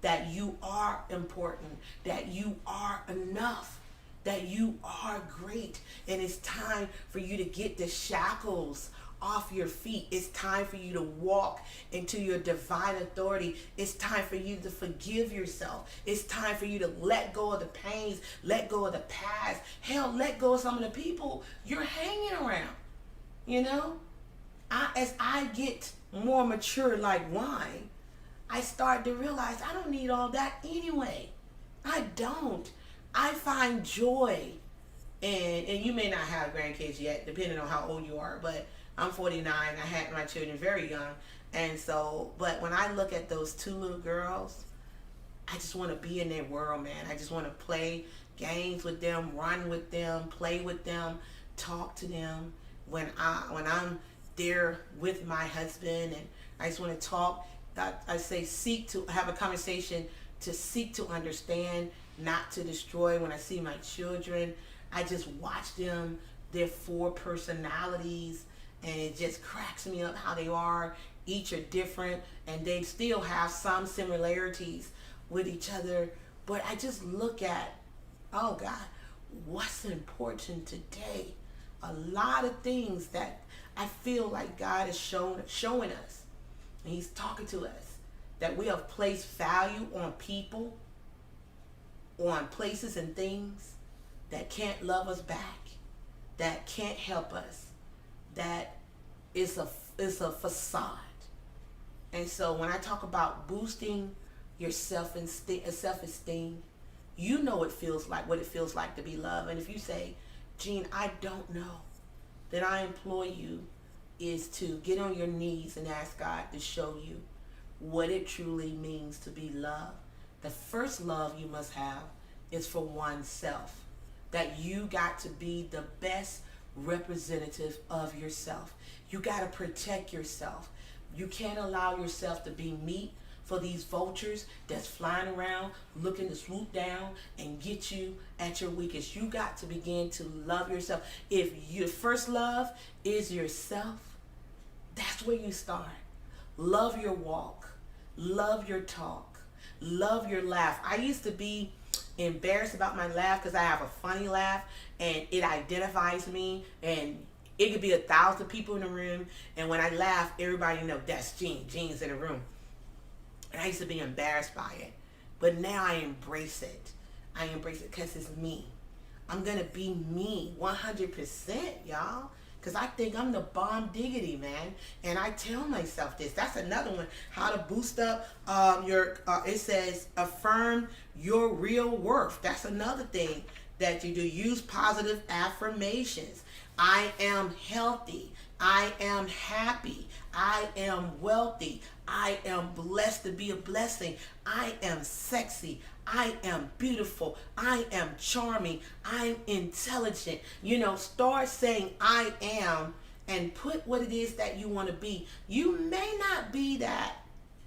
that you are important, that you are enough, that you are great, and it's time for you to get the shackles off your feet. It's time for you to walk into your divine authority. It's time for you to forgive yourself. It's time for you to let go of the pains, let go of the past. Hell, let go of some of the people you're hanging around. You know, as I get more mature like wine, I start to realize I don't need all that anyway. I don't. I find joy, and you may not have grandkids yet, depending on how old you are, but I'm 49. I had my children very young. And so, but when I look at those two little girls, I just want to be in their world, man. I just want to play games with them, run with them, play with them, talk to them. When I'm there with my husband, and I just want to talk, I say seek to have a conversation, to seek to understand, not to destroy. When I see my children, I just watch them, their four personalities, and it just cracks me up how they are. Each are different, and they still have some similarities with each other. But I just look at, oh God, what's important today? A lot of things that I feel like God is showing us, and he's talking to us, that we have placed value on people, on places and things that can't love us back, that can't help us, that is a facade. And so when I talk about boosting your self-esteem, you know what it feels like to be loved. And if you say, Jean, I don't know, then I implore you is to get on your knees and ask God to show you what it truly means to be loved. The first love you must have is for oneself, that you got to be the best representative of yourself. You got to protect yourself. You can't allow yourself to be meat for these vultures that's flying around looking to swoop down and get you at your weakest. You got to begin to love yourself. If your first love is yourself, that's where you start. Love your walk, love your talk, love your laugh. I used to be embarrassed about my laugh because I have a funny laugh and it identifies me, and it could be 1,000 people in the room, and when I laugh, everybody know that's Jean. Jean's in the room. And I used to be embarrassed by it, but now I embrace it. I embrace it because it's me. I'm gonna be me 100%, y'all, because I think I'm the bomb diggity, man. And I tell myself this. That's another one. How to boost up it says affirm your real worth. That's another thing that you do. Use positive affirmations. I am healthy. I am happy. I am wealthy. I am blessed to be a blessing. I am sexy. I am beautiful. I am charming. I'm intelligent. Start saying I am and put what it is that you want to be. You may not be that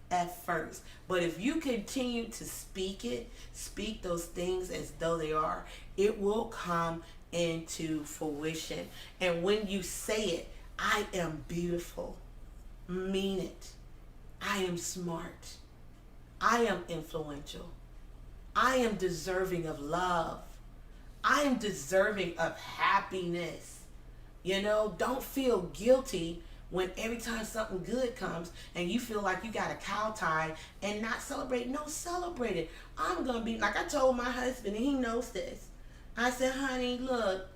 at first, but if you continue to speak those things as though they are, it will come into fruition. And when you say it, I am beautiful, mean it. I am smart. I am influential. I am deserving of love. I am deserving of happiness. You know, don't feel guilty when every time something good comes and you feel like you got a cow tie and not celebrate. No, celebrate it. I'm going to be, like I told my husband, and he knows this. I said, honey, look,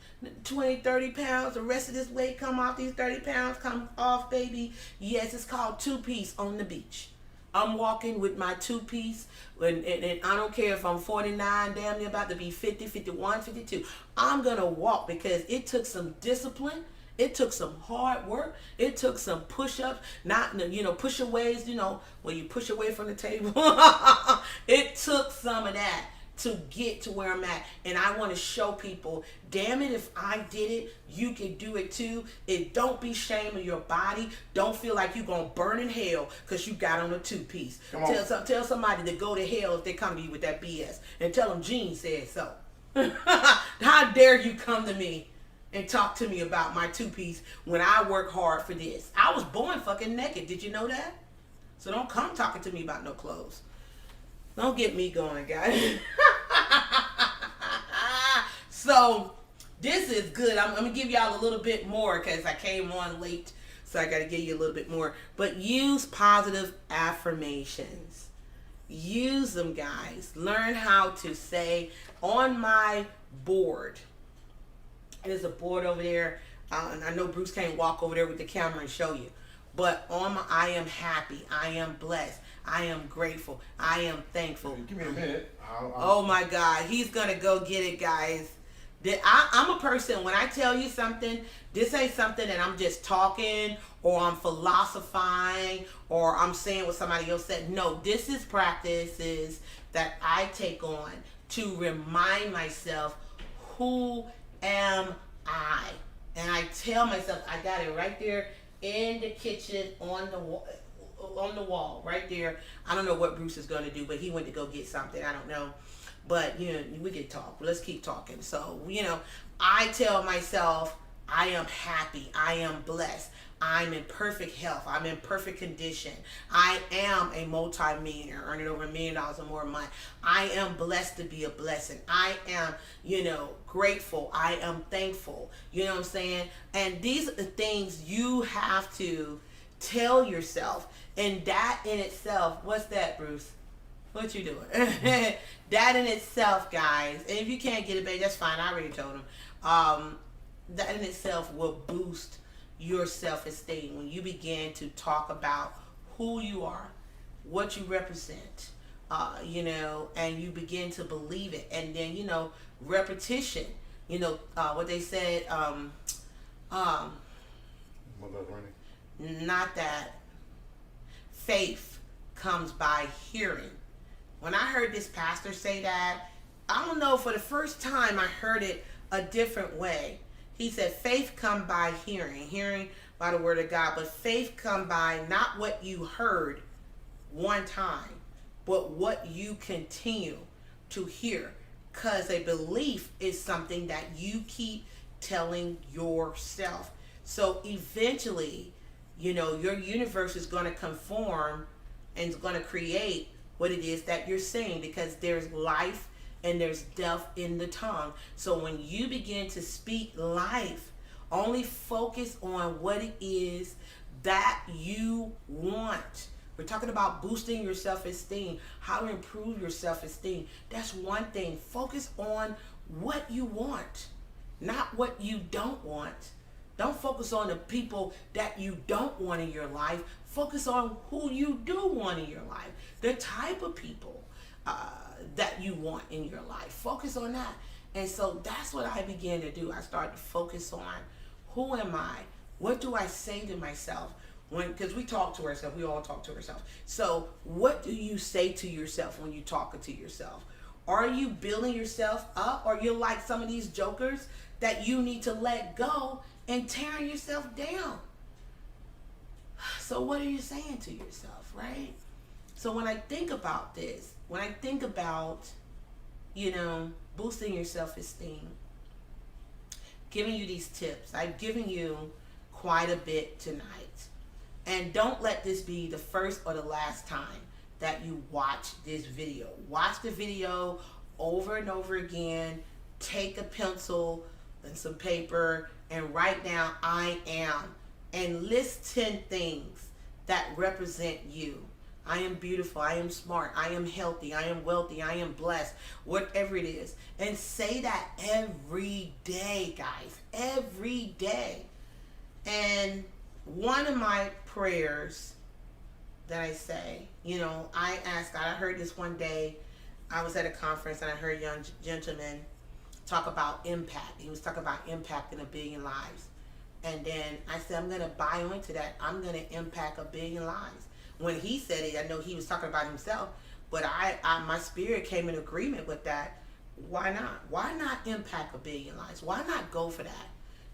20, 30 pounds, the rest of this weight come off, these 30 pounds come off, baby. Yes, it's called two-piece on the beach. I'm walking with my two-piece, and I don't care if I'm 49, damn near about to be 50, 51, 52. I'm going to walk because it took some discipline. It took some hard work. It took some push-ups, not, push-aways, when you push away from the table. It took some of that to get to where I'm at. And I want to show people, damn it, if I did it, you can do it too. Don't be ashamed of your body. Don't feel like you're going to burn in hell because you got on a two-piece. Tell somebody to go to hell if they come to you with that BS. And tell them Gene said so. How dare you come to me and talk to me about my two-piece when I work hard for this? I was born fucking naked. Did you know that? So don't come talking to me about no clothes. Don't get me going, guys. So this is good. I'm going to give y'all a little bit more because I came on late. So I got to give you a little bit more. But use positive affirmations. Use them, guys. Learn how to say on my board. There's a board over there. And I know Bruce can't walk over there with the camera and show you. But I am happy. I am blessed. I am grateful. I am thankful. Give me a minute. Oh my God. He's going to go get it, guys. I'm a person, when I tell you something, this ain't something that I'm just talking or I'm philosophizing or I'm saying what somebody else said. No, this is practices that I take on to remind myself, who am I? And I tell myself, I got it right there in the kitchen on the wall right there. I don't know what Bruce is going to do, but he went to go get something. I don't know. But, we can talk. Let's keep talking. So, I tell myself, I am happy. I am blessed. I'm in perfect health. I'm in perfect condition. I am a multi-millionaire, earning over $1 million or more a month. I am blessed to be a blessing. I am, grateful. I am thankful. You know what I'm saying? And these are the things you have to tell yourself. And that in itself, what's that, Bruce? What you doing? That in itself, guys, and if you can't get it, babe, that's fine. I already told him. That in itself will boost your self-esteem when you begin to talk about who you are, what you represent, and you begin to believe it. And then, repetition, what they said, not that faith comes by hearing. When I heard this pastor say that, I don't know, for the first time I heard it a different way. He said, faith come by hearing by the word of God, but faith come by not what you heard one time, but what you continue to hear. Because a belief is something that you keep telling yourself. So eventually, your universe is going to conform and is going to create what it is that you're saying, because there's life and there's death in the tongue. So when you begin to speak life, only focus on what it is that you want. We're talking about boosting your self-esteem, how to improve your self-esteem. That's one thing. Focus on what you want, not what you don't want. Don't focus on the people that you don't want in your life. Focus on who you do want in your life, the type of people that you want in your life. Focus on that. And so that's what I began to do. I started to focus on, who am I? What do I say to myself? Because we talk to ourselves. We all talk to ourselves. So what do you say to yourself when you're talking to yourself? Are you building yourself up? Or you're like some of these jokers that you need to let go and tearing yourself down? So what are you saying to yourself, right? So when I think about this, when I think about, boosting your self-esteem, giving you these tips, I've given you quite a bit tonight. And don't let this be the first or the last time that you watch this video. Watch the video over and over again. Take a pencil and some paper and write down I am, and list 10 things that represent you. I am beautiful, I am smart, I am healthy, I am wealthy, I am blessed, whatever it is. And say that every day, guys, every day. And one of my prayers that I say, I ask God, I heard this one day, I was at a conference and I heard a young gentleman talk about impact. He was talking about impacting 1 billion lives. And then I said, I'm going to buy into that. I'm going to impact 1 billion lives. When he said it, I know he was talking about himself, but my spirit came in agreement with that. Why not? Why not impact 1 billion lives? Why not go for that?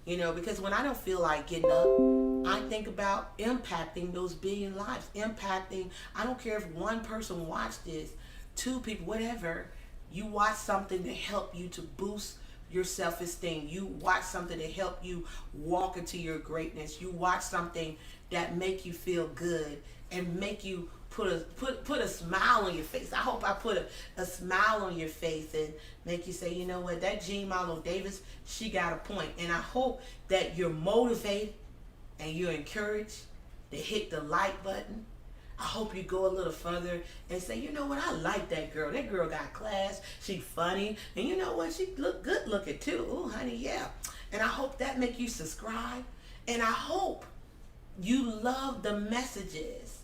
Because when I don't feel like getting up, I think about impacting those 1 billion lives. Impacting, I don't care if one person watched this, 2 people, whatever. You watch something to help you to boost your self-esteem. You watch something to help you walk into your greatness. You watch something that make you feel good and make you put a smile on your face. I hope I put a smile on your face and make you say, you know what, that Jean Marlo Davis, she got a point. And I hope that you're motivated and you're encouraged to hit the like button. I hope you go a little further and say, you know what, I like that girl. That girl got class. She funny. And you know what, she look good looking too. Oh, honey, yeah. And I hope that make you subscribe. And I hope you love the messages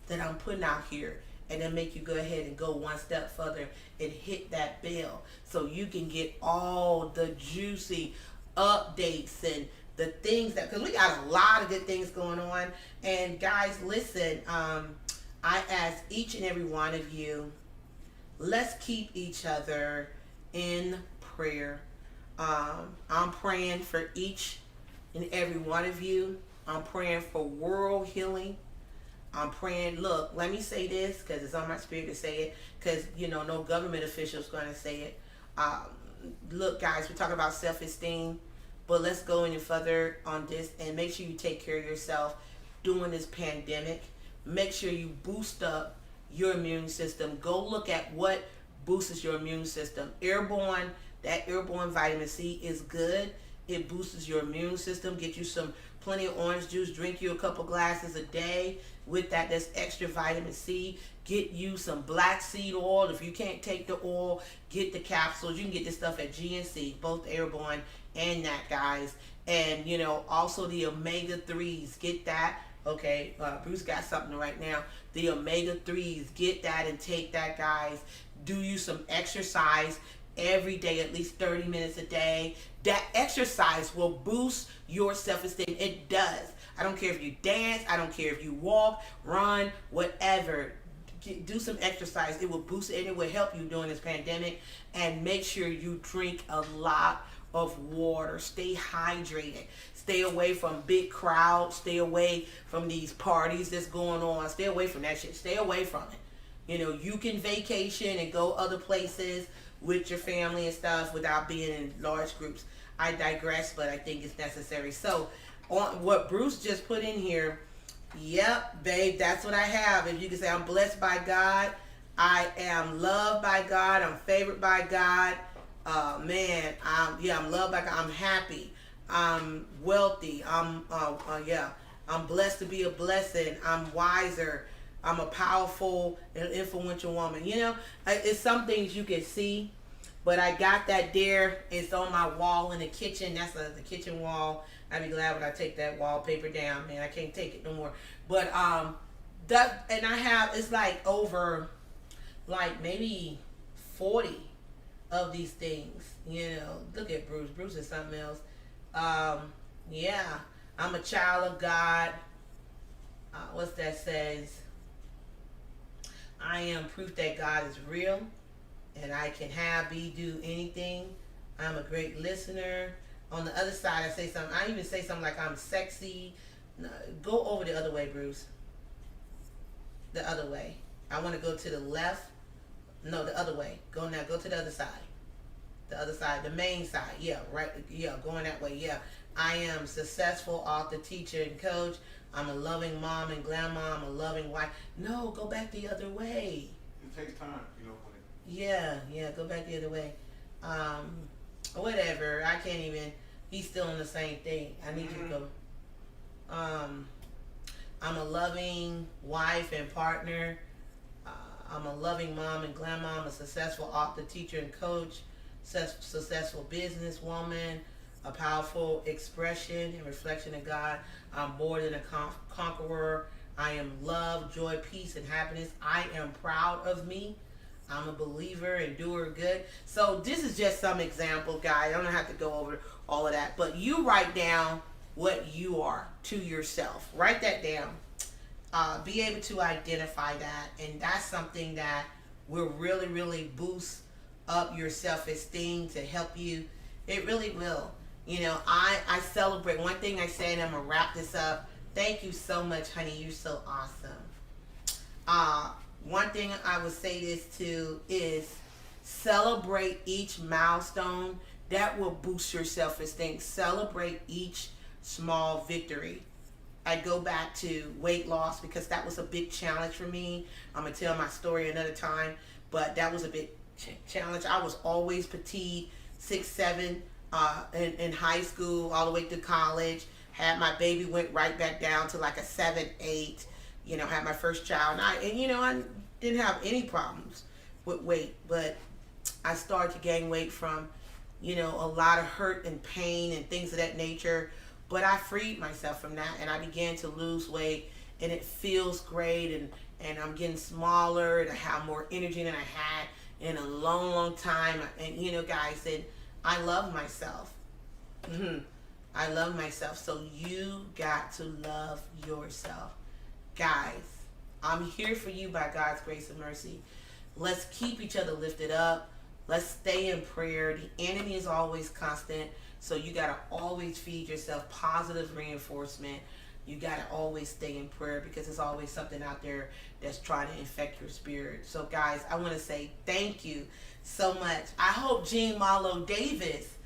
that I'm putting out here, and then make you go ahead and go one step further and hit that bell so you can get all the juicy updates and the things that, because we got a lot of good things going on. And guys, listen, I ask each and every one of you, let's keep each other in prayer. I'm praying for each and every one of you. I'm praying for world healing. I'm praying, look, let me say this because it's on my spirit to say it, because, no government official is going to say it. Look, guys, we're talking about self-esteem, but let's go any further on this and make sure you take care of yourself during this pandemic. Make sure you boost up your immune system. Go look at what boosts your immune system. That airborne vitamin C is good. It boosts your immune system. Get you plenty of orange juice. Drink you a couple glasses a day. With that, that's extra vitamin C. Get you some black seed oil. If you can't take the oil, get the capsules. You can get this stuff at GNC, both airborne and that, guys. And, also the omega-3s. Get that. Okay, Bruce got something right now. The omega-3s. Get that and take that, guys. Do you some exercise every day, at least 30 minutes a day. That exercise will boost your self-esteem. It does. I don't care if you dance. I don't care if you walk, run, whatever. Do some exercise. It will boost it and it will help you during this pandemic. And make sure you drink a lot of water. Stay hydrated. Stay away from big crowds. Stay away from these parties that's going on. Stay away from that shit. Stay away from it. You can vacation and go other places with your family and stuff without being in large groups. I digress, but I think it's necessary. So on what Bruce just put in here, yep, babe, that's what I have. If you can say, I'm blessed by God, I am loved by God, I'm favored by God, I'm loved by God, I'm happy, I'm wealthy, I'm blessed to be a blessing, I'm wiser, I'm a powerful and influential woman. It's some things you can see, but I got that there. It's on my wall in the kitchen. That's the kitchen wall. I'd be glad when I take that wallpaper down, man. I can't take it no more. But and I have, it's like over like maybe 40 of these things. Look at Bruce. Bruce is something else. I'm a child of God. What's that says? I am proof that God is real and I can do anything. I'm a great listener. On the other side, I say something. I even say something like I'm sexy. No, go over the other way, Bruce. The other way. I want to go to the left. No, the other way. Go to the other side. the other side, the main side. Yeah, right. Yeah, going that way. Yeah. I am successful author, teacher, and coach. I'm a loving mom and grandma. I'm a loving wife. No, go back the other way. It takes time, when Yeah, go back the other way. Um, Whatever. I can't even. He's still in the same thing. I need you to go. Um, I'm a loving wife and partner. I'm a loving mom and grandma. I'm a successful author, teacher, and coach. Successful businesswoman. A powerful expression and reflection of God. I'm more than a conqueror. I am love, joy, peace, and happiness. I am proud of me. I'm a believer and doer of good. So this is just some example, guys. I don't have to go over all of that. But you write down what you are to yourself. Write that down. Be able to identify that. And that's something that will really, really boost up your self-esteem to help you. It really will. I celebrate. One thing I say, and I'm going to wrap this up. Thank you so much, honey. You're so awesome. One thing I would say this to is celebrate each milestone. That will boost your self-esteem. Celebrate each small victory. I go back to weight loss because that was a big challenge for me. I'm going to tell my story another time, but that was a big challenge. I was always petite, 6'7", in high school all the way to college. Had my baby, went right back down to like a 7'8". Had my first child, and I didn't have any problems with weight, but I started to gain weight from, a lot of hurt and pain and things of that nature. But I freed myself from that, and I began to lose weight, and it feels great, and I'm getting smaller, and I have more energy than I had in a long, long time. And guys, and I love myself. I love myself. So you got to love yourself. Guys, I'm here for you by God's grace and mercy. Let's keep each other lifted up. Let's stay in prayer. The enemy is always constant. So you got to always feed yourself positive reinforcement. You got to always stay in prayer because there's always something out there that's trying to infect your spirit. So guys, I want to say thank you so much. I hope Jean Marlo Davis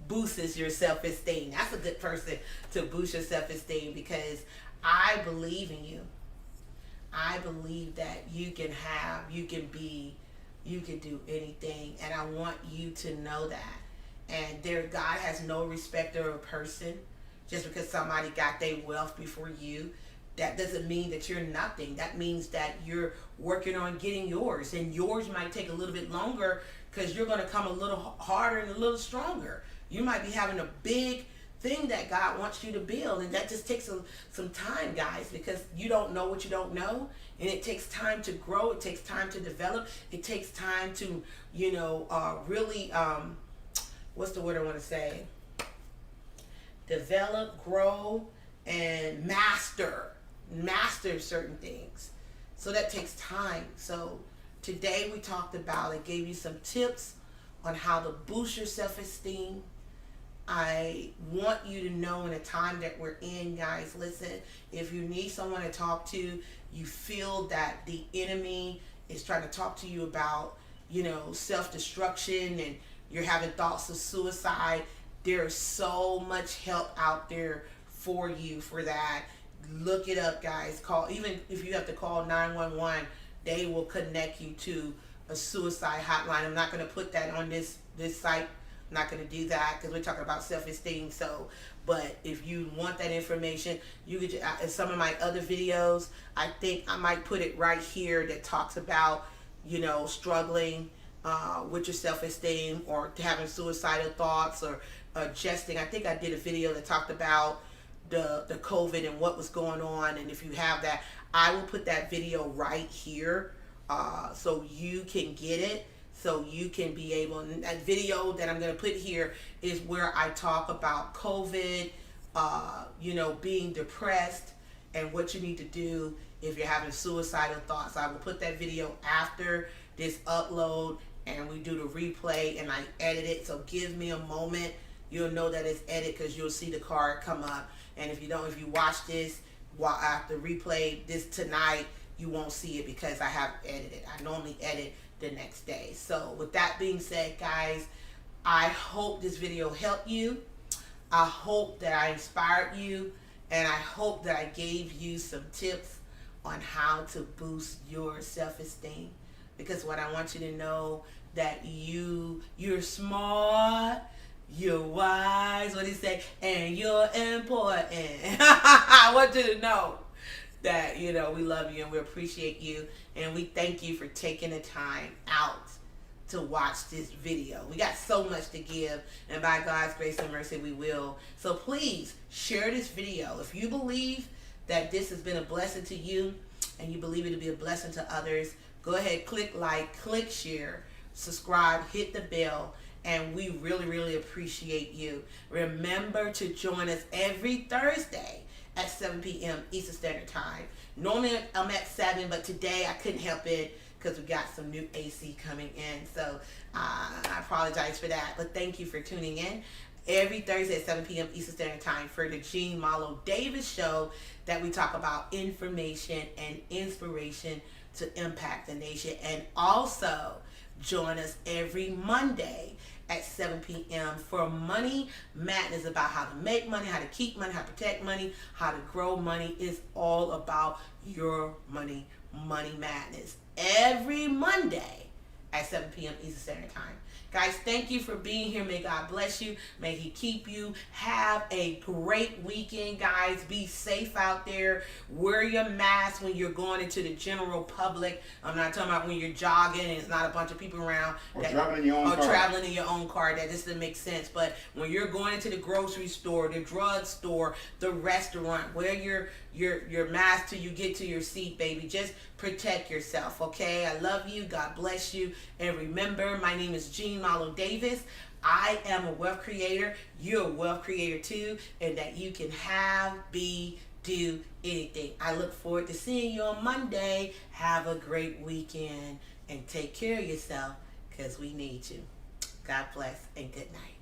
boosts your self-esteem. That's a good person to boost your self-esteem because I believe in you. I believe that you can do anything, and I want you to know that. And God has no respecter of a person. Just because somebody got their wealth before you, that doesn't mean that you're nothing. That means that you're working on getting yours, and yours might take a little bit longer because you're going to come a little harder and a little stronger. You might be having a big thing that God wants you to build, and that just takes some time, guys, because you don't know what you don't know, and it takes time to grow. It takes time to develop. It takes time to really what's the word I want to say, develop, grow, and master certain things. So that takes time. So today we talked about, I gave you some tips on how to boost your self-esteem. I want you to know in the time that we're in, guys, listen, if you need someone to talk to, you feel that the enemy is trying to talk to you about, self-destruction, and you're having thoughts of suicide, there's so much help out there for you for that. Look it up, guys. Call, even if you have to call 911, they will connect you to a suicide hotline. I'm not going to put that on this site. I'm not going to do that because we're talking about self-esteem. So, but if you want that information, you could, some of my other videos, I think I might put it right here that talks about, struggling with your self-esteem or having suicidal thoughts or adjusting. I think I did a video that talked about the COVID and what was going on, and if you have that, I will put that video right here so you can get it, so you can be able, and that video that I'm going to put here is where I talk about COVID, being depressed and what you need to do if you're having suicidal thoughts. I will put that video after this upload, and we do the replay, and I edit it. So give me a moment. You'll know that it's edited because you'll see the card come up. And if you watch this after replay this tonight, you won't see it because I have edited. I normally edit the next day. So with that being said, guys, I hope this video helped you. I hope that I inspired you, and I hope that I gave you some tips on how to boost your self-esteem. Because what I want you to know, that you're smart, you're wise, what do you say, and you're important. I want you to know that, we love you and we appreciate you, and we thank you for taking the time out to watch this video. We got so much to give, and by God's grace and mercy we will. So please share this video. If you believe that this has been a blessing to you and you believe it to be a blessing to others, go ahead, click like, click share, subscribe, hit the bell, and we really appreciate you. Remember to join us every Thursday at 7 p.m. Eastern Standard Time. Normally I'm at 7, but today I couldn't help it because we got some new AC coming in. So I apologize for that. But thank you for tuning in every Thursday at 7 p.m. Eastern Standard Time for the Jean Marlo Davis Show, that we talk about information and inspiration to impact the nation. And also join us every Monday at 7 p.m. for Money Madness, about how to make money, how to keep money, how to protect money, how to grow money. It's all about your money madness. Every Monday at 7 p.m. Eastern Standard Time. Guys, thank you for being here. May God bless you. May He keep you. Have a great weekend, guys. Be safe out there. Wear your mask when you're going into the general public. I'm not talking about when you're jogging and it's not a bunch of people around. Or traveling in your own car. Traveling in your own car. That just doesn't make sense. But when you're going into the grocery store, the drug store, the restaurant, wear your mask till you get to your seat, baby. Just protect yourself, okay? I love you. God bless you. And remember, my name is Jean Marlo Davis. I am a wealth creator. You're a wealth creator too. And that you can have, be, do anything. I look forward to seeing you on Monday. Have a great weekend and take care of yourself, because we need you. God bless and good night.